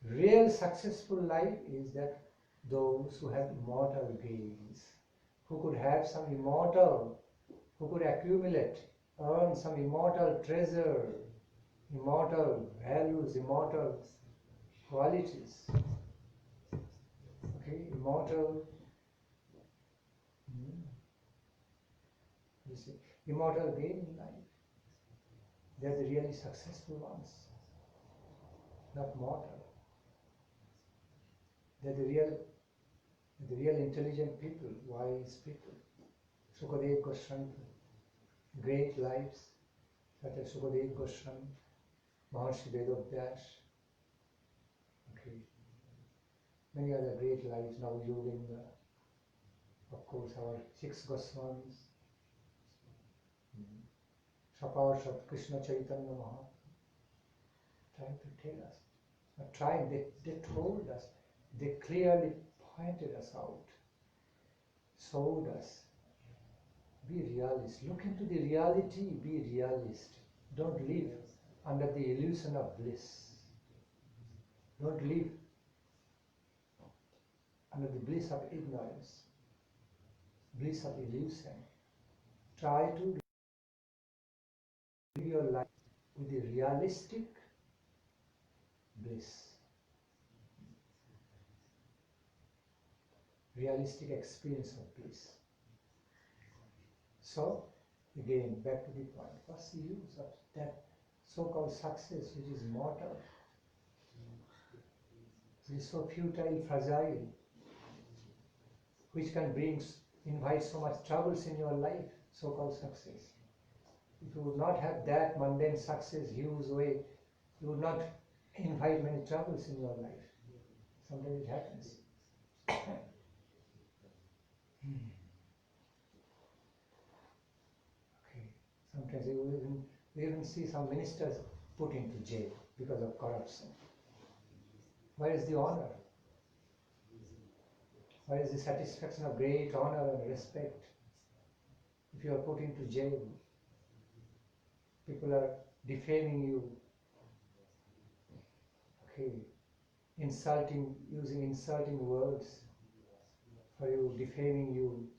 S1: real successful life is that those who have immortal gains, who could have some who could accumulate, earn some immortal treasure, immortal values, immortal qualities, okay, immortal gain in life. They are the really successful ones, not mortal. They are the real intelligent people, wise people. Sukadev Goswami, great lives, such as Sukadev Goswami, Maharshi Vedovyas, okay, many other great lives, now Yogendra, of course our 6 Goswamis, Sapars of Krishna Chaitanya Mahaprabhu, trying to tell us, they told us, they clearly pointed us out, showed us. Be realist. Look into the reality, be realist. Don't live under the illusion of bliss. Don't live under the bliss of ignorance, bliss of illusion. Try to live your life with the realistic bliss, realistic experience of bliss. So, again, back to the point, what's the use of that so-called success which is mortal, which is so futile, fragile, which can invite so much troubles in your life, so-called success. If you would not have that mundane success huge way, you would not invite many troubles in your life. Sometimes it happens. Okay. Sometimes we even see some ministers put into jail because of corruption. Where is the honor? Where is the satisfaction of great honor and respect? If you are put into jail, people are defaming you, okay, using insulting words for you, defaming you,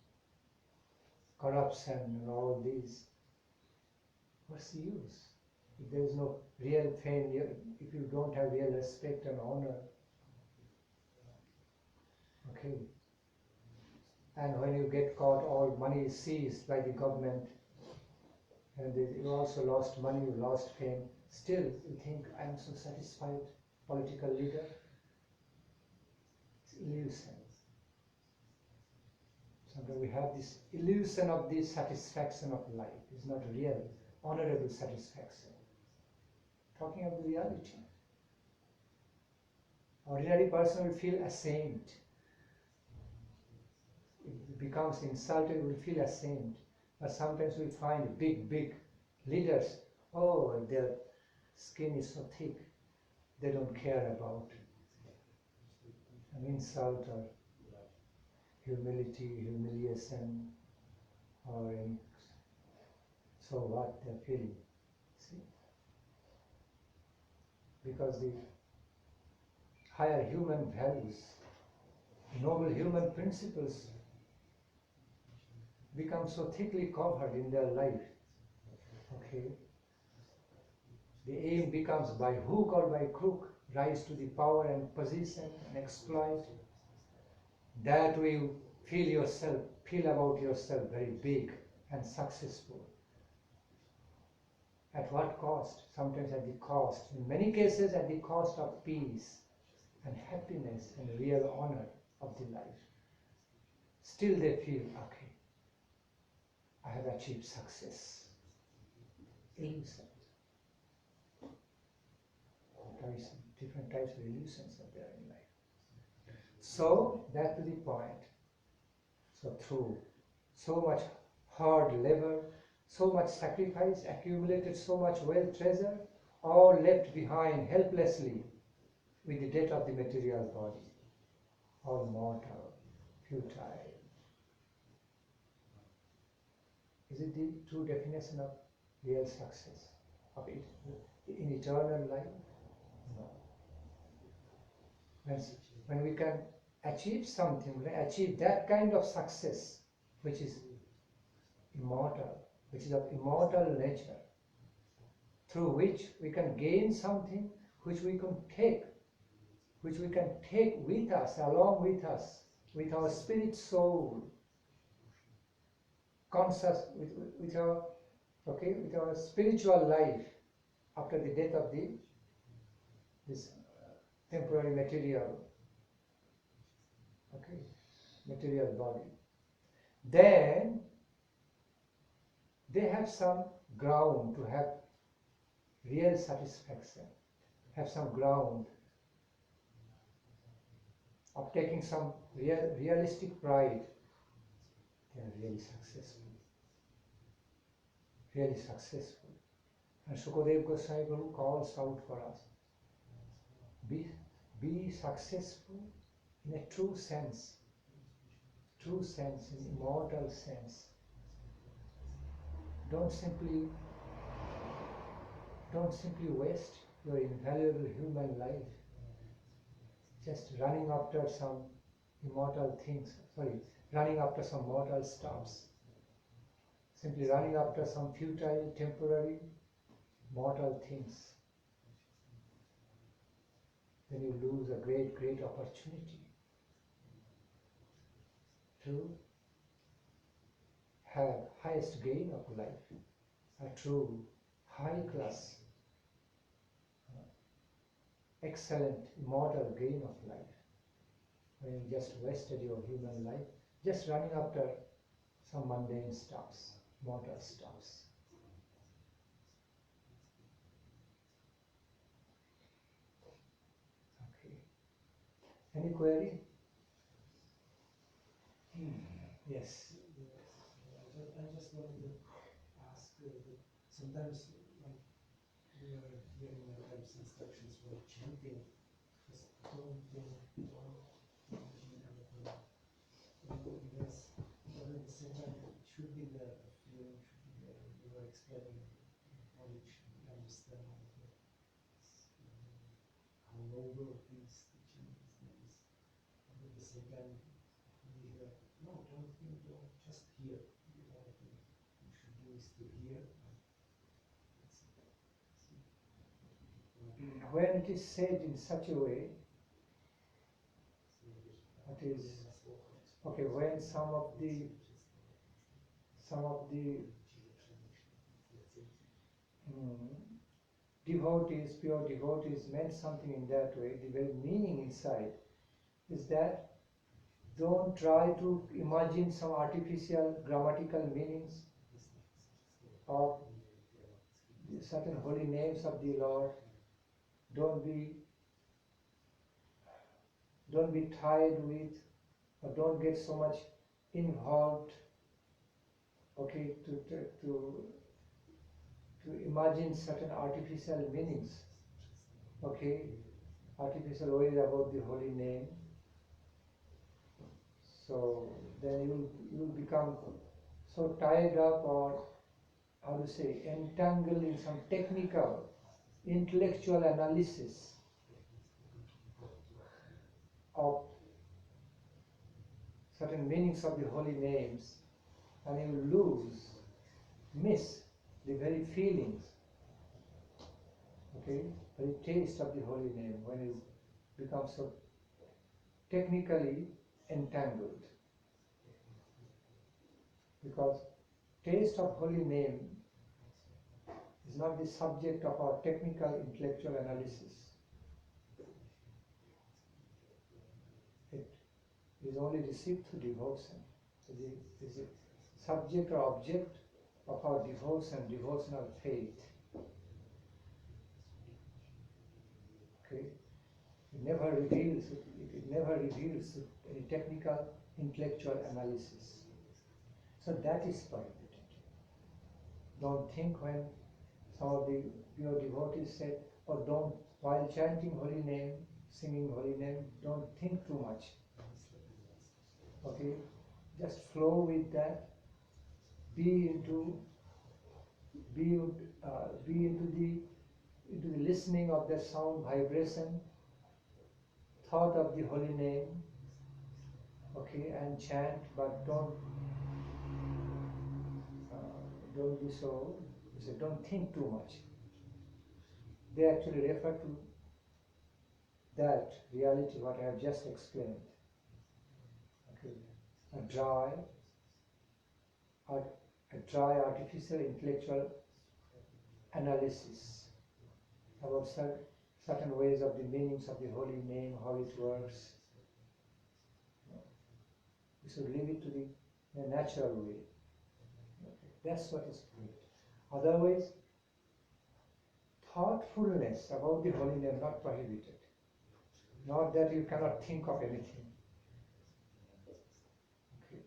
S1: corruption and all these. What's the use? If there is no real fame, if you don't have real respect and honor, okay. And when you get caught, all money is seized by the government, and you also lost money, you lost fame. Still, you think, I'm so satisfied, political leader. It's illusion. Sometimes we have this illusion of the satisfaction of life. It's not real, honorable satisfaction. Talking of the reality. Ordinary person will feel ashamed. If it becomes insulted, we will feel ashamed. But sometimes we find big leaders, oh, their skin is so thick, they don't care about an insult or humiliation, or any, so what they're feeling. See? Because the higher human values, noble human principles become so thickly covered in their life. Okay. The aim becomes by hook or by crook, rise to the power and position and exploit. That way you feel about yourself very big and successful. At what cost? Sometimes at the cost, in many cases at the cost of peace and happiness and real honor of the life. Still they feel, okay, I have achieved success. Illusion. Different types of illusions are there in life. So, back to the point. So through so much hard labor, so much sacrifice, accumulated so much wealth, treasure, all left behind helplessly with the death of the material body. All mortal, futile. Is it the true definition of real success, of it in eternal life? No. When we can achieve something, achieve that kind of success which is immortal, which is of immortal nature, through which we can gain something which we can take with us, along with us, with our spirit soul, conscious, with our spiritual life after the death of this temporary material, material body. Then they have some ground to have real satisfaction, have some ground of taking some realistic pride. They are really successful. Really successful. And Shukadev Goswami Prabhu calls out for us, be successful in a true sense, in immortal sense. Don't simply waste your invaluable human life just running after some immortal things, running after some mortal stuffs, simply running after some futile, temporary, mortal things. Then you lose a great, great opportunity to have highest gain of life, a true high class, excellent immortal gain of life. When you just wasted your human life just running after some mundane stuffs, mortal stuffs. Okay. Any query? Yes.
S2: I just wanted to ask, sometimes like we are hearing instructions for chanting, just don't imagine anything. Yes, but at the same time, it should be there, the feeling should be there. You are explaining knowledge, understanding how noble these teachings is. But at the same time, we hear, no, don't think, don't just hear. The only thing you should do is to hear.
S1: When it is said in such a way, that is, okay, when some of the devotees, pure devotees meant something in that way, the very meaning inside is that don't try to imagine some artificial grammatical meanings of certain holy names of the Lord. Don't be tied with, or don't get so much involved, okay, to imagine certain artificial meanings, okay, artificial ways about the holy name. So then you'll become so tied up, or how to say, entangled in some technical, intellectual analysis of certain meanings of the holy names, and you miss the very feelings, okay, very taste of the holy name when you become so technically entangled. Because taste of holy name is not the subject of our technical intellectual analysis. It is only received through devotion. It is a subject or object of our devotional faith. Okay? It never reveals any technical intellectual analysis. So that is prohibited. Don't think when some of the pure devotees said, or don't, while chanting holy name, singing holy name, don't think too much. Okay? Just flow with that. Be into the listening of the sound vibration, thought of the holy name, okay, and chant, but don't be so. Don't think too much. They actually refer to that reality what I have just explained. Okay, a dry artificial intellectual analysis about certain ways of the meanings of the holy name, how it works. We should leave it to the natural way. Okay. That's what is good. Otherwise, thoughtfulness about the holy name not prohibited. Not that you cannot think of anything. Okay.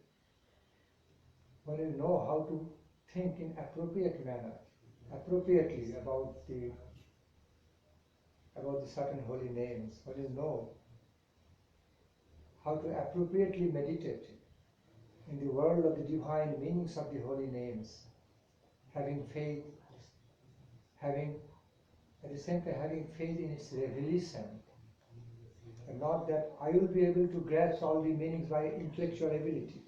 S1: When you know how to think in appropriately about the certain holy names, when you know how to appropriately meditate in the world of the divine meanings of the holy names, having faith, having at the same time having faith in its revelation, and not that I will be able to grasp all the meanings by intellectual ability.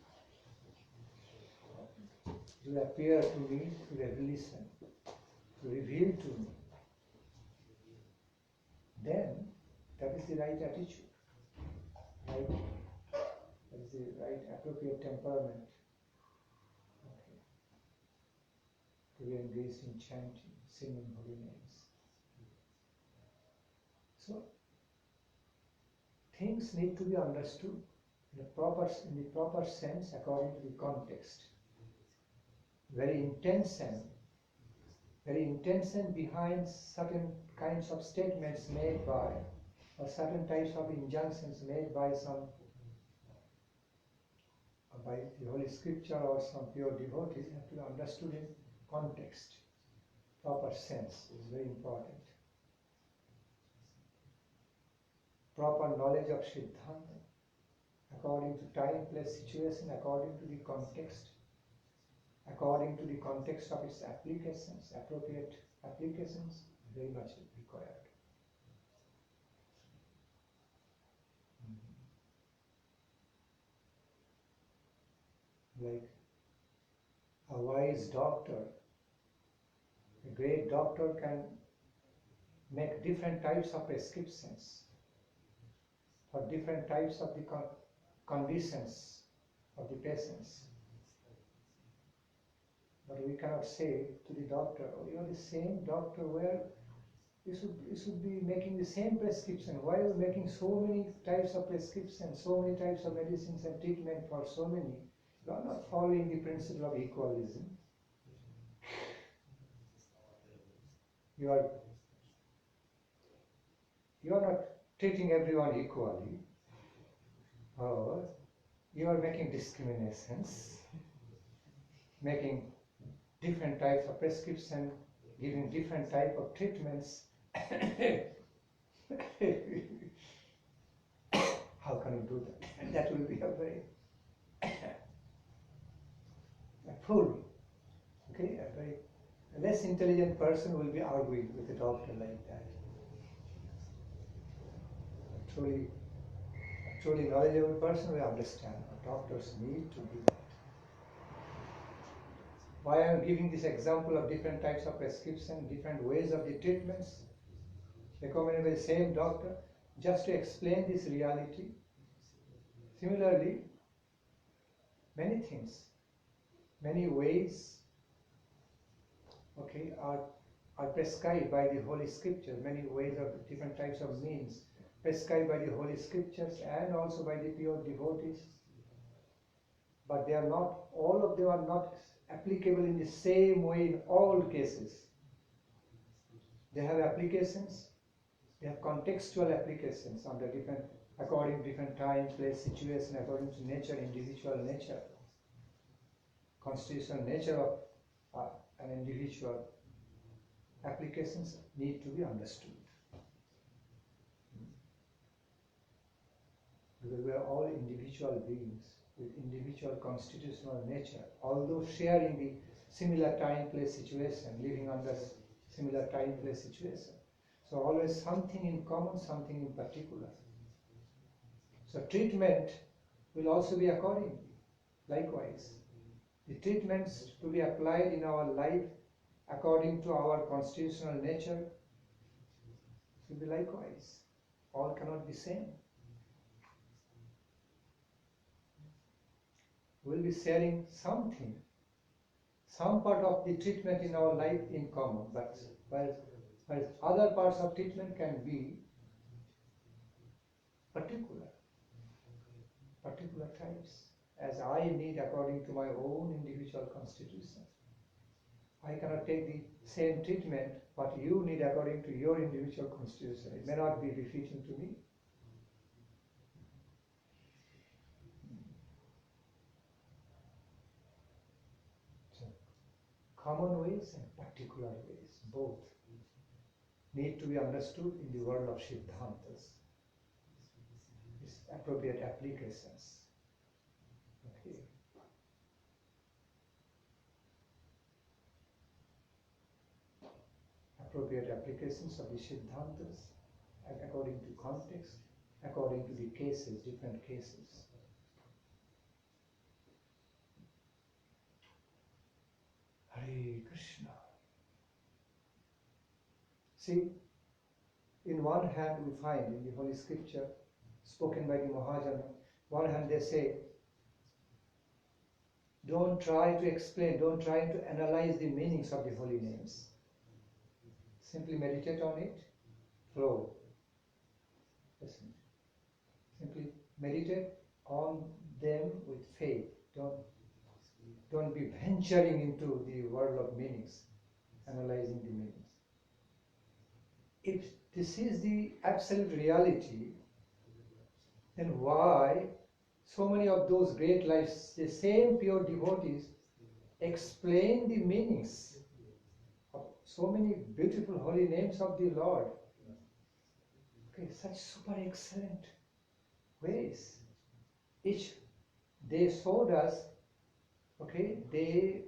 S1: It will appear to me through revelation, to reveal to me. Then that is the right attitude, right? That is the right appropriate temperament. Okay. To be engaged in chanting, singing holy names. So things need to be understood in the proper sense according to the context. Very intention behind certain kinds of statements made by, or certain types of injunctions made by the Holy Scripture or some pure devotees have to be understood in context. Proper sense is very important. Proper knowledge of Siddhanta according to time, place, situation, according to the context, according to the context of its applications, appropriate applications, very much required. Like a wise doctor, a great doctor can make different types of prescriptions for different types of the conditions of the patients. But we cannot say to the doctor, oh, you are the same doctor, where you should be making the same prescription. Why are you making so many types of prescriptions, so many types of medicines and treatment for so many? You are not following the principle of equalism. You are not treating everyone equally, or you are making discriminations, making different types of prescription, giving different type of treatments. How can you do that? And that will be a very a fool. Okay, a very less intelligent person will be arguing with a doctor like that. A truly knowledgeable person will understand. Doctors need to do that. Why I am giving this example of different types of prescription, different ways of the treatments recommended by the same doctor, just to explain this reality. Similarly, many things, many ways, okay, are prescribed by the Holy Scriptures, many ways of different types of means prescribed by the Holy Scriptures and also by the pure devotees. But they are not, all of them are not applicable in the same way in all cases. They have applications, they have contextual applications under different, according to different time, place, situation, according to nature, individual nature, constitutional nature of an individual. Applications need to be understood. Because we are all individual beings with individual constitutional nature, although sharing the similar time, place, situation, living under similar time, place, situation. So always something in common, something in particular. So treatment will also be accordingly. Likewise, the treatments to be applied in our life according to our constitutional nature should be likewise. All cannot be same. We'll be sharing something, some part of the treatment in our life in common, but whereas other parts of treatment can be particular types, as I need according to my own individual constitution. I cannot take the same treatment what you need according to your individual constitution. It may not be befitting to me. So, common ways and particular ways, both, need to be understood in the world of Siddhantas. This appropriate applications. Okay. Appropriate applications of the Siddhantas according to context, according to the cases, different cases. Hare Krishna. See, in one hand we find in the Holy Scripture, spoken by the Mahajana, one hand they say, don't try to explain, don't try to analyze the meanings of the holy names. Simply meditate on it, flow. Listen. Simply meditate on them with faith. Don't be venturing into the world of meanings, analyzing the meanings. If this is the absolute reality, then why so many of those great lives, the same pure devotees, explain the meanings of so many beautiful holy names of the Lord? Okay, such super excellent ways. Each, they showed us, okay, they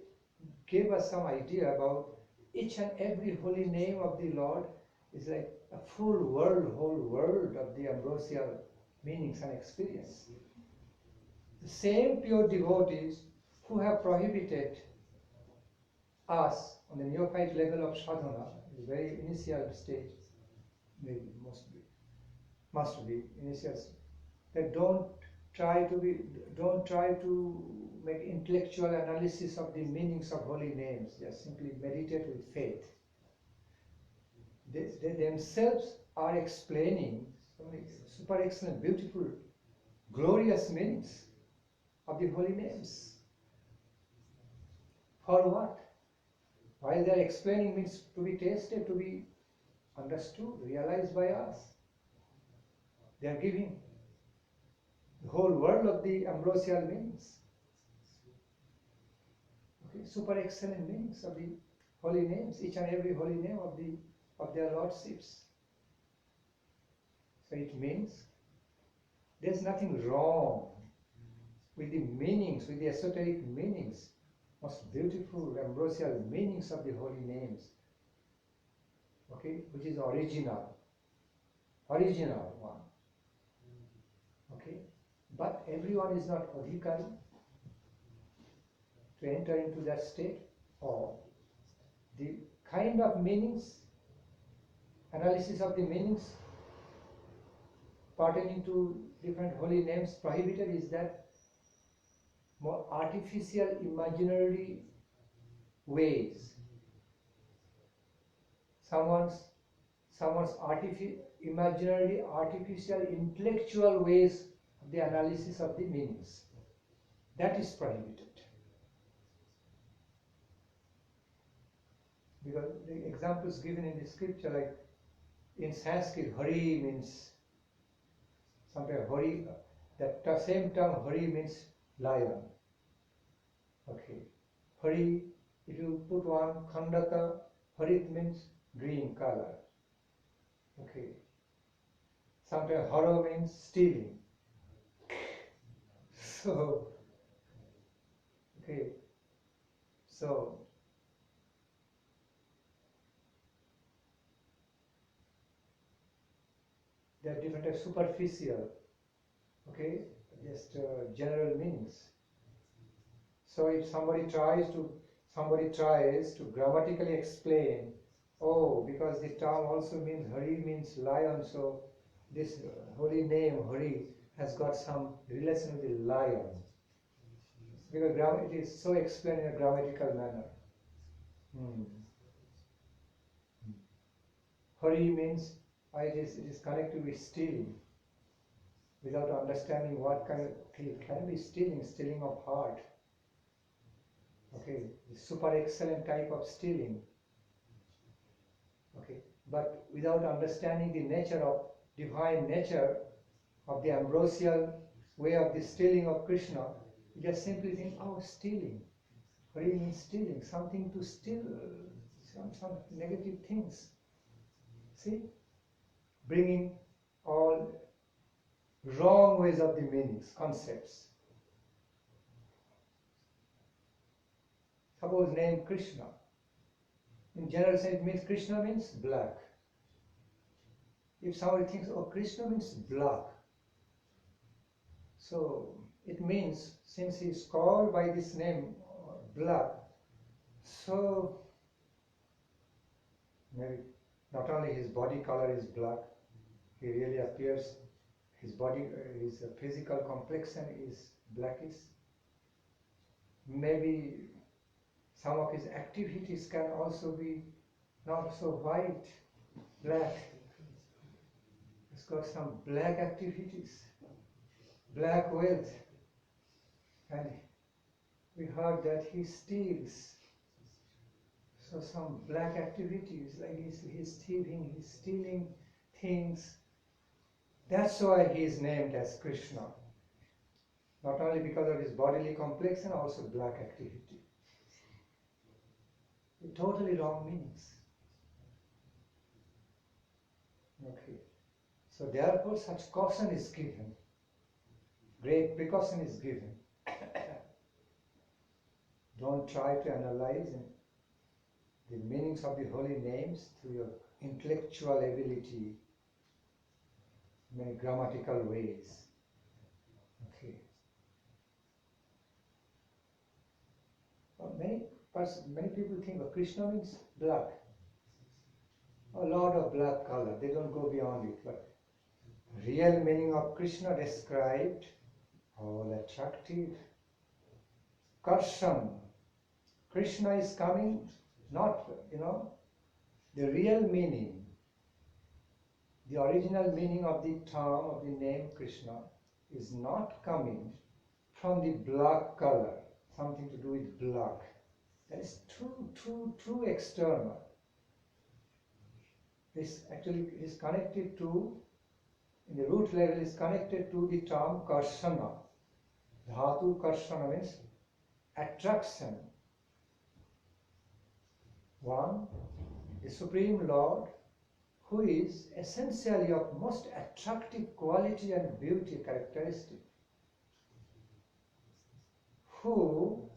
S1: gave us some idea about each and every holy name of the Lord is like a full world, whole world of the ambrosial meanings and experience. The same pure devotees who have prohibited us on the neophyte level of sadhana, the very initial stage, maybe must be initial stage, that don't try to make intellectual analysis of the meanings of holy names, just simply meditate with faith. They themselves are explaining so many super excellent, beautiful, glorious meanings of the holy names. For what? While they are explaining means to be tasted, to be understood, realized by us. They are giving the whole world of the ambrosial meanings. Okay, super excellent meanings of the holy names, each and every holy name of their lordships. So it means there's nothing wrong with the meanings, with the esoteric meanings, most beautiful ambrosial meanings of the holy names. Okay, which is original one. Okay, but everyone is not adhikari to enter into that state, or the kind of meanings, analysis of the meanings pertaining to different holy names prohibited is that more artificial, imaginary ways. Someone's imaginary, artificial, intellectual ways of the analysis of the meanings. That is prohibited. Because the examples given in the scripture, like in Sanskrit, Hari means sometimes Hari, that same term Hari means lion. Okay. Hari, if you put one Khandaka, Harit means green color. Okay. Sometimes Hara means stealing. So, okay. So, there are different types, superficial, okay, just general meanings. So if somebody tries to grammatically explain, oh, because the term also means Hari means lion, so this holy name Hari has got some relation with the lion. Because it is so explained in a grammatical manner. Hari means it is connected with stealing, without understanding what kind of it can be stealing of heart. Okay, the super excellent type of stealing. Okay, but without understanding the nature of divine nature of the ambrosial way of the stealing of Krishna, you just simply think, oh, stealing. Hari means stealing, something to steal, some negative things. See? Bringing all wrong ways of the meanings, concepts. Suppose name Krishna. In general sense, it means Krishna means black. If somebody thinks, oh, Krishna means black, so it means since he is called by this name, black, so maybe not only his body color is black, he really appears, his body, his physical complexion is blackish. Maybe some of his activities can also be not so white, black. He's got some black activities, black wealth. And we heard that he steals. So some black activities, like he's thieving, he's stealing things. That's why he is named as Krishna. Not only because of his bodily complexion, also black activity. Totally wrong meanings. Okay. So therefore such caution is given. Great precaution is given. Don't try to analyze the meanings of the holy names through your intellectual ability, many grammatical ways. Okay. Well, many people think of Krishna means black, a lot of black color. They don't go beyond it. But real meaning of Krishna described, all attractive. Karshan. Krishna is coming, not, the real meaning, the original meaning of the term, of the name Krishna, is not coming from the black color, something to do with black. That is too external. This actually is connected to, in the root level, is connected to the term karshana. Dhatu karshana means attraction. One, the Supreme Lord, who is essentially of most attractive quality and beauty characteristic, who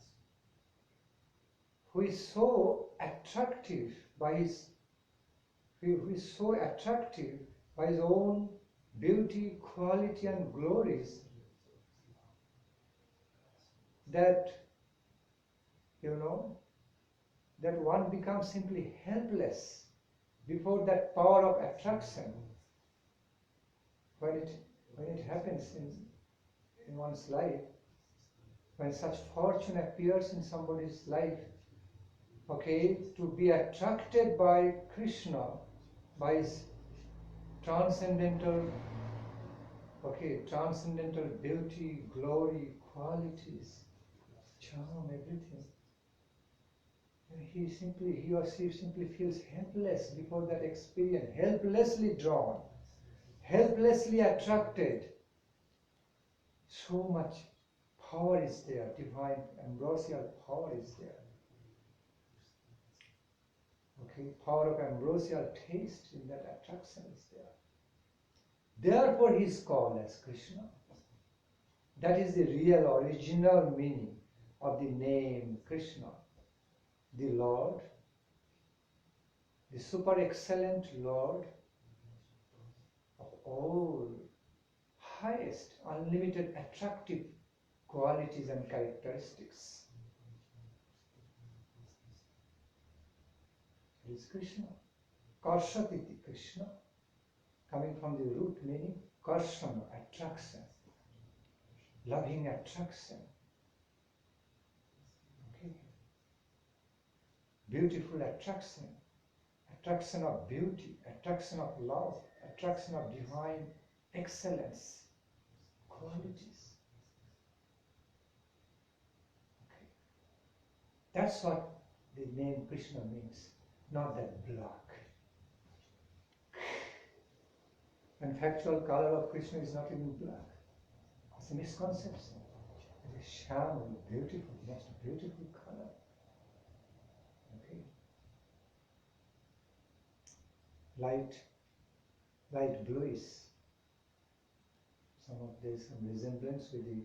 S1: is so attractive by his own beauty, quality and glories that that one becomes simply helpless before that power of attraction. When it happens in one's life, when such fortune appears in somebody's life, okay, to be attracted by Krishna, by his transcendental beauty, glory, qualities, charm, everything. And he or she simply feels helpless before that experience, helplessly drawn, helplessly attracted. So much power is there, divine ambrosial power is there. Okay, power of ambrosial taste in that attraction is there. Therefore he is called as Krishna. That is the real original meaning of the name Krishna. The Lord, the super excellent Lord of all highest, unlimited, attractive qualities and characteristics. It is Krishna. Karshatiti, Krishna, coming from the root meaning, karshana, attraction, loving attraction. Beautiful attraction, attraction of beauty, attraction of love, attraction of divine excellence, qualities. Okay. That's what the name Krishna means, not that black. And factual color of Krishna is not even black. It's a misconception. It is sham, beautiful, most beautiful color. Light bluish, There's some resemblance with the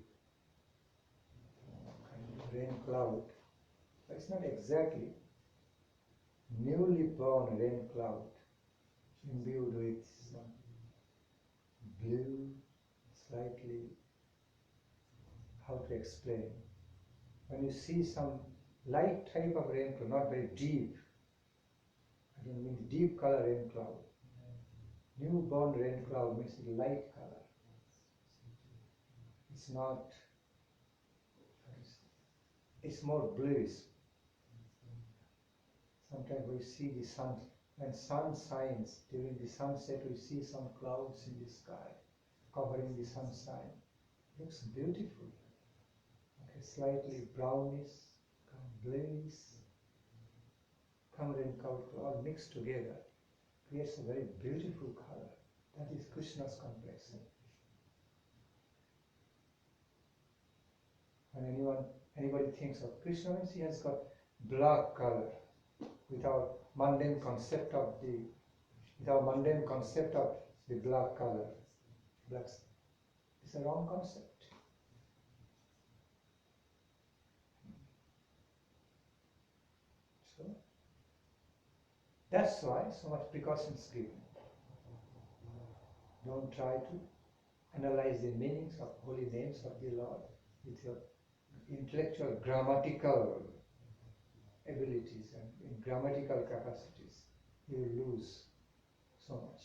S1: kind of rain cloud. But it's not exactly newly born rain cloud imbued with some blue, slightly, how to explain. When you see some light type of rain cloud, not very deep, I don't mean deep color rain cloud. Newborn rain cloud means light color. It's not, it's more bluish. Sometimes we see the sun, when sun shines, during the sunset we see some clouds in the sky covering the sunshine. Looks beautiful. Okay, slightly brownish, bluish, rain cloud all mixed together creates a very beautiful color. That is Krishna's complexion. When anybody thinks of Krishna, means he has got black color without mundane concept of the black color. It's a wrong concept. So that's why so much precautions given. Don't try to analyze the meanings of holy names of the Lord with your intellectual grammatical abilities and in grammatical capacities. You will lose so much.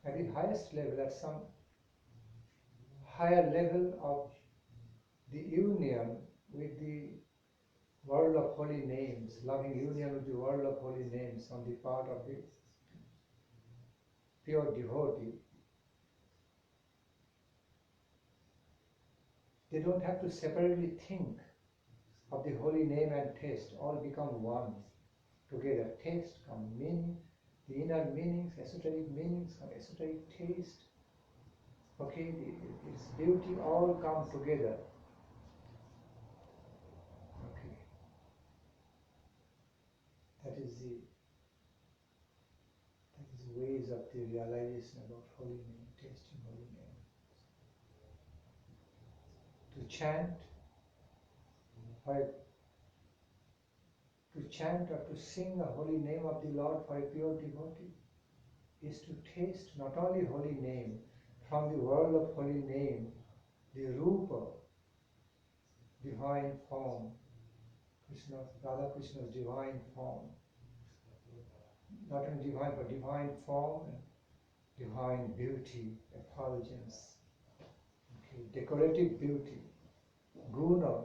S1: At the highest level, at some higher level of the union with the world of holy names, loving union with the world of holy names on the part of the pure devotee, they don't have to separately think of the holy name and taste, all become one together. Taste come meaning, the inner meanings, esoteric meanings, come esoteric taste. Okay, its beauty all come together. Okay. That is ways of the realization about holy name, tasting holy name. To chant or to sing the holy name of the Lord for a pure devotee is to taste not only holy name, from the world of holy name, the Rupa, divine form, Radha Krishna's divine form. Not only divine, but divine form and divine beauty, effulgence, okay, decorative beauty, guna,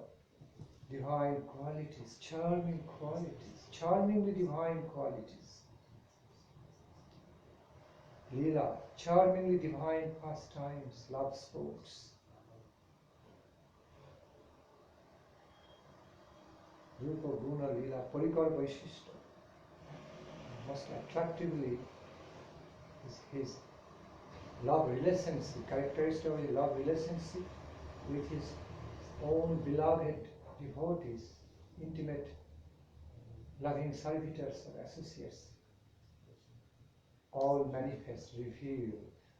S1: divine qualities, charmingly divine qualities. Leela, charmingly divine pastimes, love sports. Rupa, Guna, Leela, Parikar Vaishishta. Most attractively his love relationship, characteristic of his love relationship with his own beloved devotees, intimate loving servitors or associates, all manifest, reveal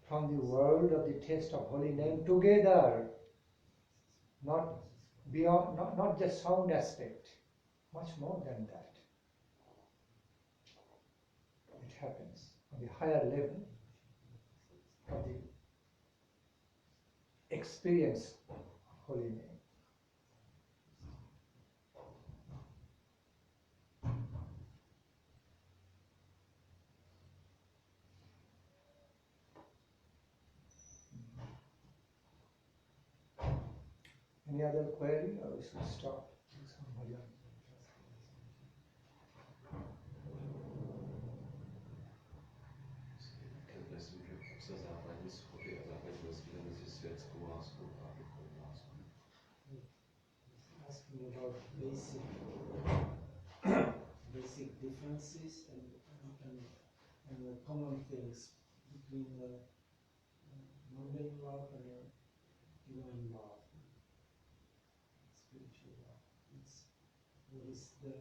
S1: from the world of the taste of holy name together, not beyond, not just sound aspect, much more than that. It happens on the higher level of the experience of holy name. Any other query, or we should stop?
S2: Asking about basic differences and the common things between love and divine love, spiritual love. What is the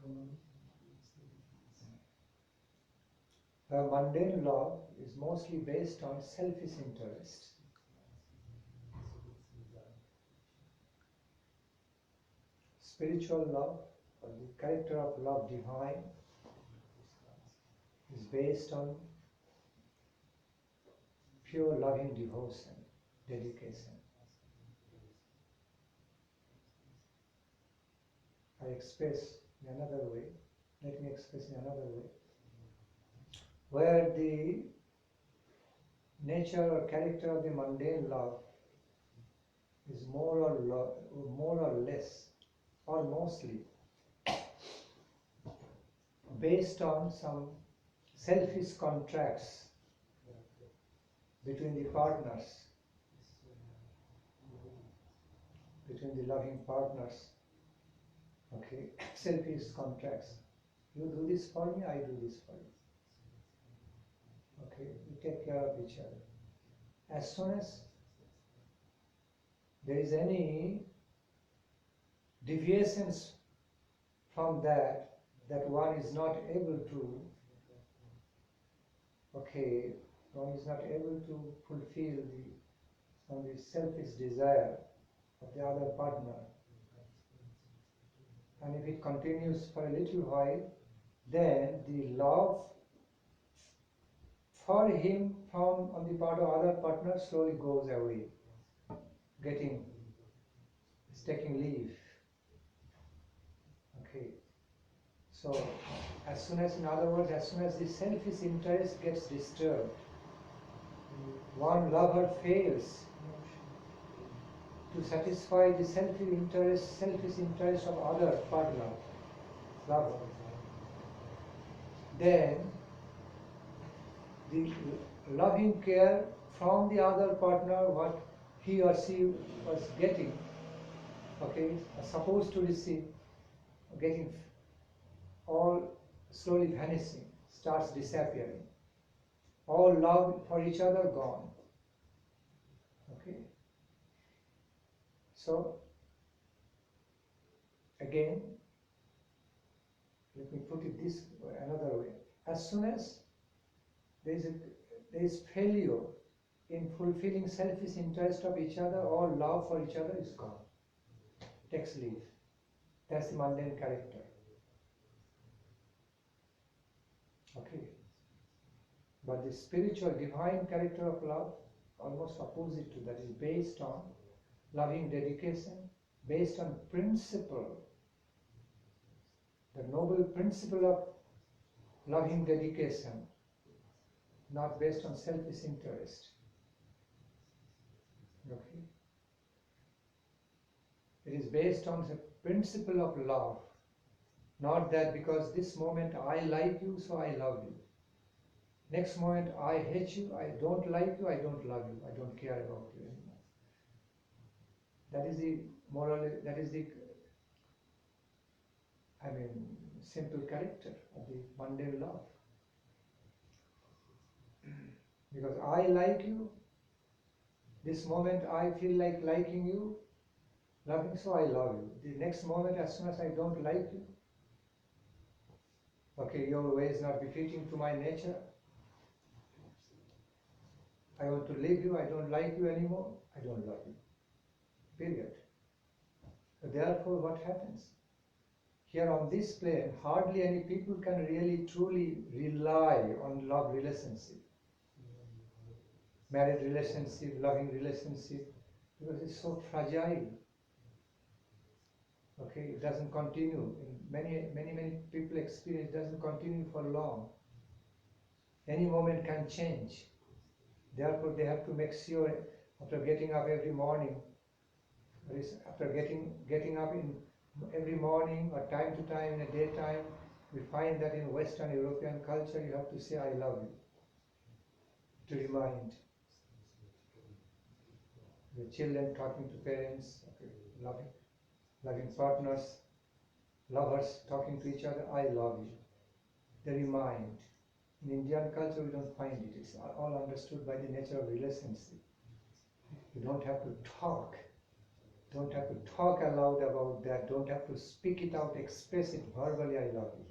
S2: common?
S1: Mundane love is mostly based on selfish interest. Spiritual love, or the character of love divine, is based on pure loving devotion, dedication. I express in another way, let me express in another way, where the nature or character of the mundane love is more or less, or mostly, based on some selfish contracts between the partners, between the loving partners. Okay, selfish contracts. You do this for me, I do this for you. Okay, we take care of each other. As soon as there is any deviations from that one is not able to, one is not able to fulfill the selfish desire of the other partner. And if it continues for a little while, then the love for him from on the part of other partner slowly goes away, taking leave. Okay. So as soon as, in other words, as soon as the selfish interest gets disturbed, one lover fails to satisfy the selfish interest of other partner, lover. Then the loving care from the other partner, what he or she was getting, supposed to receive, getting all slowly vanishing, starts disappearing. All love for each other gone. Okay. So again, let me put it this way, another way. As soon as there is failure in fulfilling selfish interest of each other, all love for each other is gone. Takes leave. That's the mundane character. Okay. But the spiritual, divine character of love, almost opposite to that, is based on loving dedication, based on principle, the noble principle of loving dedication, not based on selfish interest. Okay. It is based on the principle of love, not that because this moment I like you, so I love you. Next moment I hate you, I don't like you, I don't love you, I don't care about you anymore. That is the moral, that is the, simple character of the mundane love. Because I like you, this moment I feel like liking you, loving, so I love you. The next moment, as soon as I don't like you, your way is not befitting to my nature, I want to leave you, I don't like you anymore, I don't love you. Period. So therefore, what happens? Here on this plane, hardly any people can really truly rely on love relationship. Marriage relationship, loving relationship, because it's so fragile. Okay, it doesn't continue. Many people experience it doesn't continue for long. Any moment can change. Therefore, they have to make sure after getting up every morning, after getting up in every morning or time to time in the daytime, we find that in Western European culture you have to say I love you, to remind. The children talking to parents, loving partners, lovers talking to each other, I love you. They remind. In Indian culture we don't find it. It's all understood by the nature of relationship. You don't have to talk. Don't have to talk aloud about that. Don't have to speak it out, express it verbally, I love you.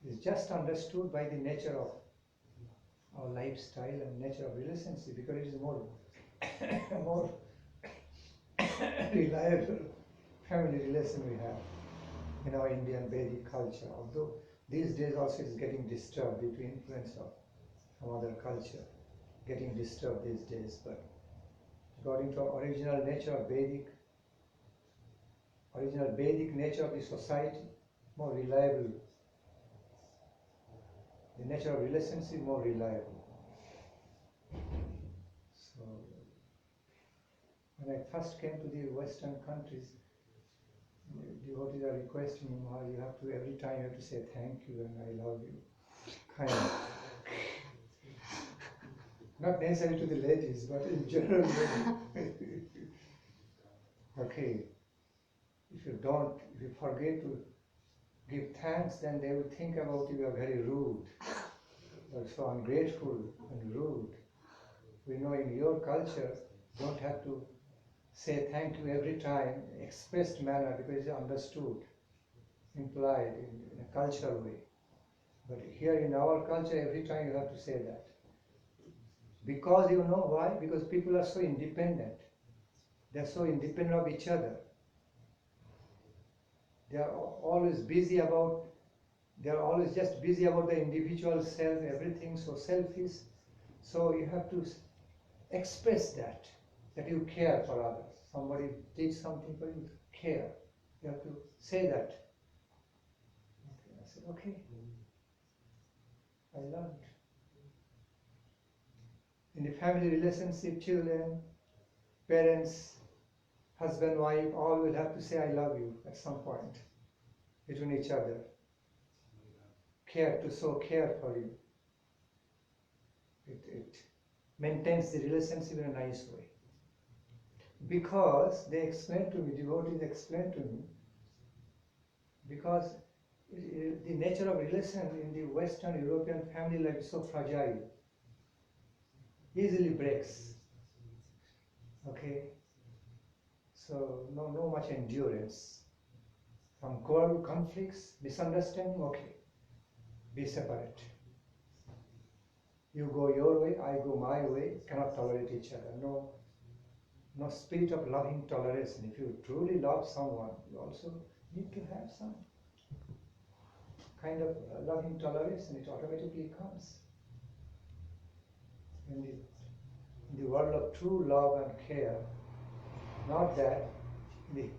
S1: It's just understood by the nature of our lifestyle and nature of relationship, because it is more, more reliable family relation we have in our Indian Vedic culture. Although these days also it's getting disturbed due to influence of some other culture, getting disturbed these days. But according to our original nature of Vedic nature of the society, more reliable. The nature of relationship more reliable. So when I first came to the Western countries, devotees are requesting me, Maharaj, you have to, every time you have to say thank you and I love you. Kind of. Not necessarily to the ladies, but in general. Okay. If you forget to give thanks, then they will think about you are very rude. You are so ungrateful and rude. We know in your culture, you don't have to say thank you every time, expressed manner, because it's understood, implied in a cultural way. But here in our culture, every time you have to say that. Because you know why? Because people are so independent. They are so independent of each other. They are always just busy about the individual self, everything so selfish. So you have to express that you care for others. Somebody did something for you, care. You have to say that. Okay. I said, okay. I learned. In the family relationship, children, parents, husband, wife, all will have to say I love you at some point between each other. Care, to show care for you. It maintains the relationship in a nice way. Because they explained to me, devotees explained to me, because the nature of relation in the Western European family life is so fragile, easily breaks. Okay? So no much endurance. Some quarrel, conflicts, misunderstanding, okay. Be separate. You go your way, I go my way, cannot tolerate each other. No spirit of loving toleration. If you truly love someone, you also need to have some kind of loving toleration. It automatically comes. In the world of true love and care, not that in the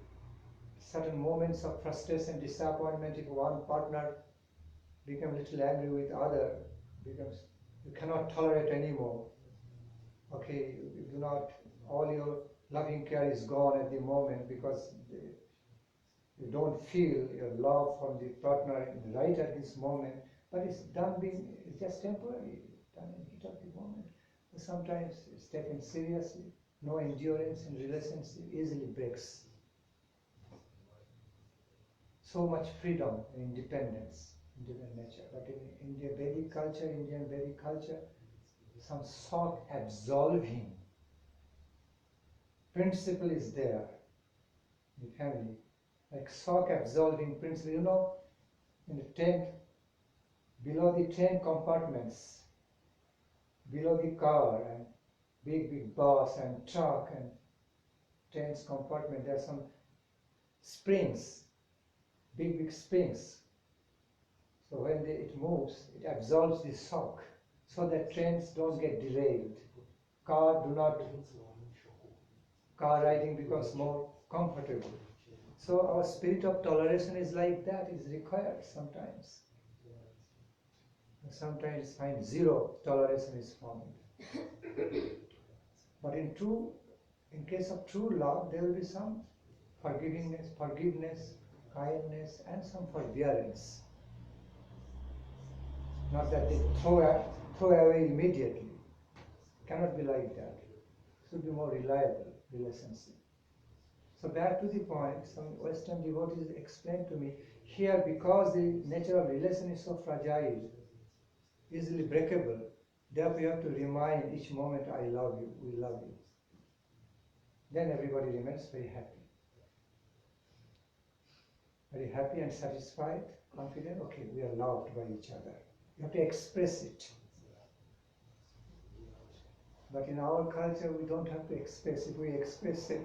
S1: certain moments of frustration, disappointment, if one partner becomes a little angry with other, you cannot tolerate anymore. Okay, you do not, all your loving care is gone at the moment because you don't feel your love for the partner right at this moment, but it's just temporary, done in heat of the moment. But sometimes it's taken seriously, no endurance in relationship, easily breaks. So much freedom and independence, independent nature. But in Indian Vedic culture, some shock absorbing principle is there in the family. Like shock absorbing principle, in the tent, below the 10 compartments, below the car and big bus and truck and 10 compartment, there are some springs, big springs. So when it moves, it absorbs the shock so that trains don't get derailed. Car riding becomes more comfortable. So our spirit of toleration is like that, is required sometimes. Sometimes find zero toleration is formed. But in case of true love, there will be some forgiveness, kindness, and some forbearance. Not that they throw away immediately. Cannot be like that. Should be more reliable relationship. So back to the point, some Western devotees explained to me, here because the nature of relation is so fragile, easily breakable, therefore you have to remind each moment, I love you, we love you. then everybody remains very happy. Very happy and satisfied, confident, okay, we are loved by each other. You have to express it. But in our culture, we don't have to express. If we express it,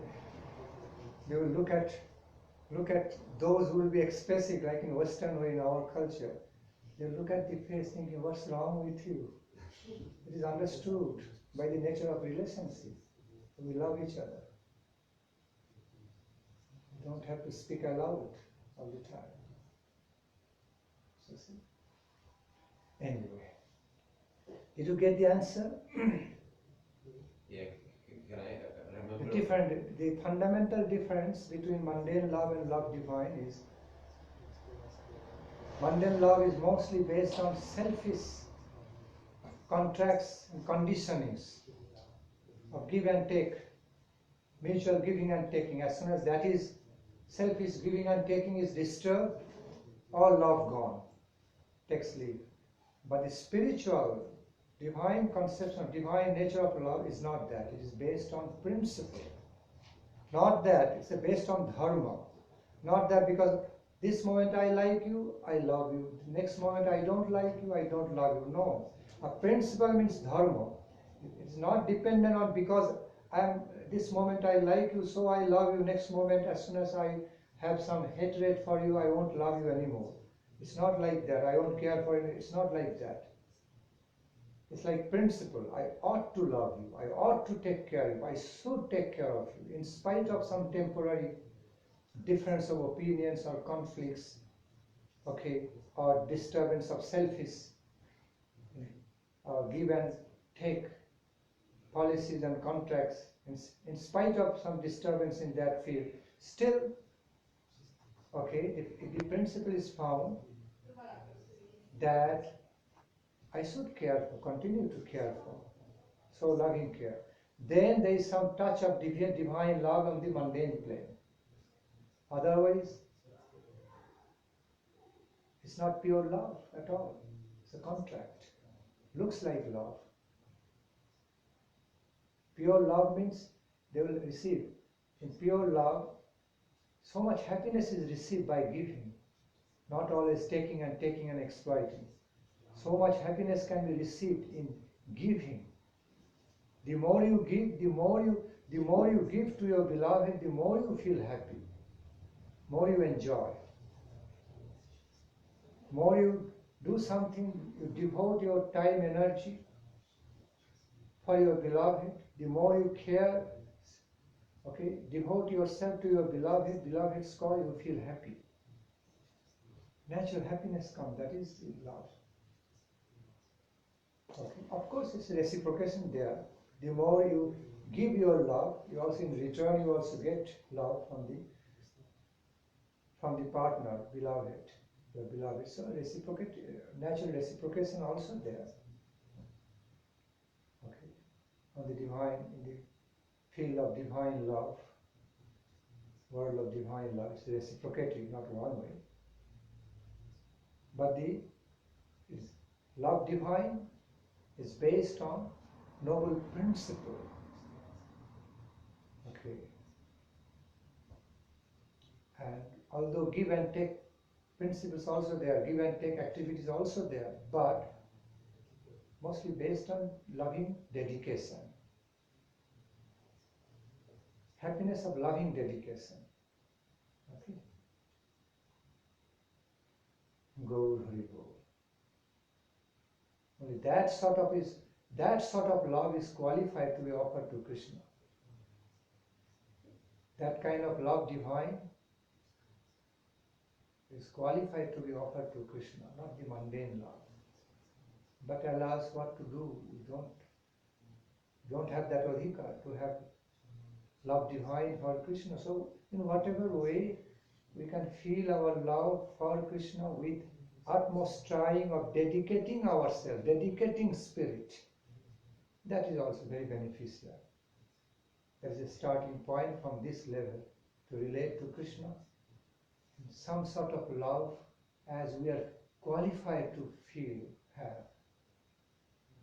S1: they will look at those who will be expressive, like in Western way in our culture. They look at the face thinking, what's wrong with you? It is understood by the nature of relationship. We love each other. You don't have to speak aloud all the time. So see? Anyway, did you get the answer?
S3: Yeah, can I remember?
S1: The fundamental difference between mundane love and love divine is mundane love is mostly based on selfish contracts and conditionings of give and take, mutual giving and taking. As soon as that is selfish giving and taking is disturbed, all love gone, takes leave. But the spiritual, divine conception, divine nature of love is not that. It is based on principle. Not that, it's based on dharma. Not that because this moment I like you, I love you. The next moment I don't like you, I don't love you. No. A principle means dharma. It's not dependent on because this moment I like you, so I love you. Next moment, as soon as I have some hatred for you, I won't love you anymore. It's not like that. I won't care for you. It's not like that. It's like principle. I ought to love you. I ought to take care of you. I should take care of you. In spite of some temporary difference of opinions or conflicts, okay, or disturbance of selfish give and take policies and contracts, in spite of some disturbance in that field, still, okay, if the principle is found that I should care for, continue to care for, so loving care, then there is some touch of divine love on the mundane plane. Otherwise, it's not pure love at all. It's a contract. Looks like love. Pure love means they will receive. In pure love, so much happiness is received by giving, not always taking and exploiting. So much happiness can be received in giving. The more you give, the more you give to your beloved, the more you feel happy, more you enjoy. More you do something, you devote your time, energy for your beloved, the more you care, okay, devote yourself to your beloved's cause, you feel happy. Natural happiness comes, that is love. Okay. Of course, it's reciprocation there. The more you give your love, you also in return you also get love from the partner, beloved, your beloved. So natural reciprocation also there. Okay. On the divine, in the field of divine love, world of divine love, it's reciprocative, not one way. But the love divine is based on noble principle. Okay. And although give and take principles also there, give and take activities also there, but mostly based on loving dedication. Happiness of loving dedication. Okay. Gaur Hari Bol. Only that sort of love is qualified to be offered to Krishna. That kind of love divine is qualified to be offered to Krishna, not the mundane love. But alas, what to do? We don't have that adhikar to have love divine for Krishna. So in whatever way we can feel our love for Krishna with utmost trying of dedicating ourselves, dedicating spirit, that is also very beneficial. That is a starting point from this level to relate to Krishna. Some sort of love as we are qualified to have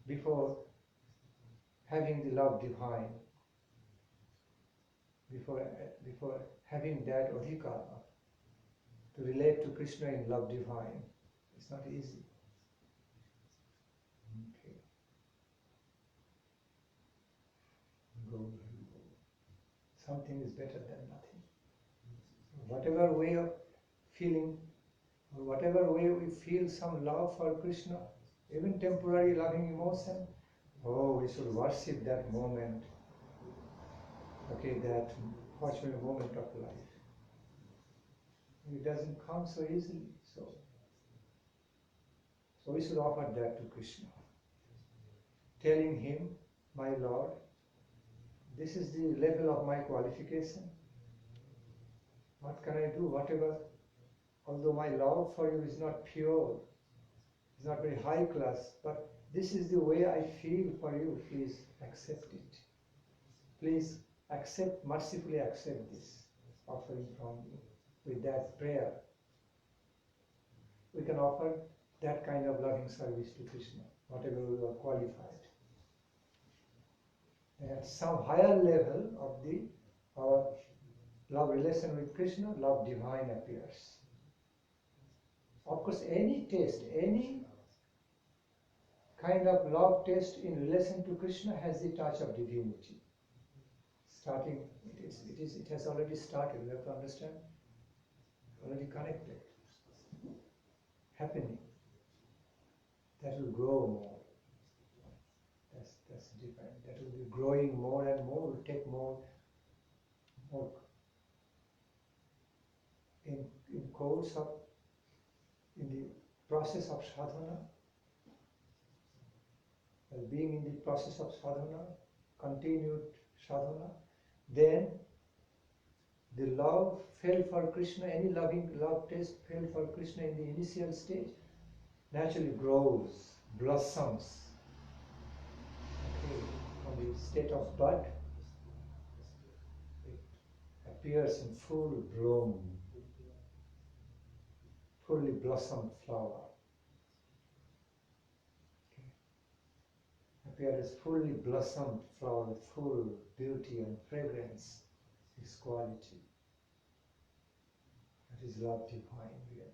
S1: before having the love divine. before having that adhikar to relate to Krishna in love divine. It's not easy. Okay. Go. Something is better than nothing. Whatever way of feeling, or whatever way we feel some love for Krishna, even temporary loving emotion, we should worship that moment. Okay, that fortunate moment of life. It doesn't come so easily, so we should offer that to Krishna. Telling him, my Lord, this is the level of my qualification. What can I do? Whatever, although my love for you is not pure, it's not very high class, but this is the way I feel for you. Please accept it. Please accept, mercifully accept this offering from you. With that prayer, we can offer that kind of loving service to Krishna, whatever we are qualified. At some higher level of our love relation with Krishna, love divine appears. Of course, any taste, any kind of love taste in relation to Krishna has the touch of divinity. Starting, it has already started. We have to understand. Already connected. Happening. That will grow more. That's different. That will be growing more and more, will take more. In the process of sadhana, being in the process of sadhana, continued sadhana, then the love felt for Krishna, any loving love taste felt for Krishna in the initial stage, naturally grows, blossoms. Okay, from the state of bud, it appears in full bloom, fully blossomed flower. Okay. Appears as fully blossomed flower with full beauty and fragrance, its quality. That is love divine, really.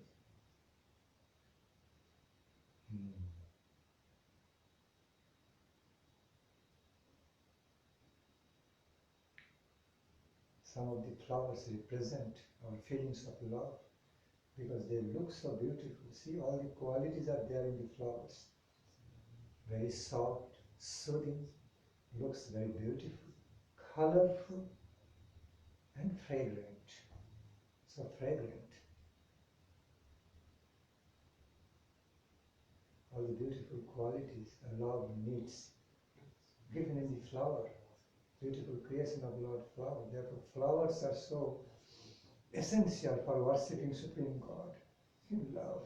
S1: Some of the flowers represent our feelings of love because they look so beautiful. See, all the qualities are there in the flowers. Very soft, soothing, looks very beautiful, colorful, and fragrant. So fragrant. All the beautiful qualities that love needs, given in the flower. Beautiful creation of Lord flower. Therefore, flowers are so essential for worshipping Supreme God in love.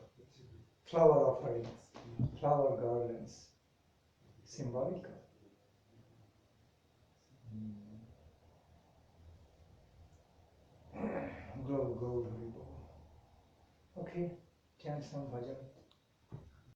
S1: Flower offerings, flower garlands, symbolic. Go, go, go. Okay, chant some bhajan.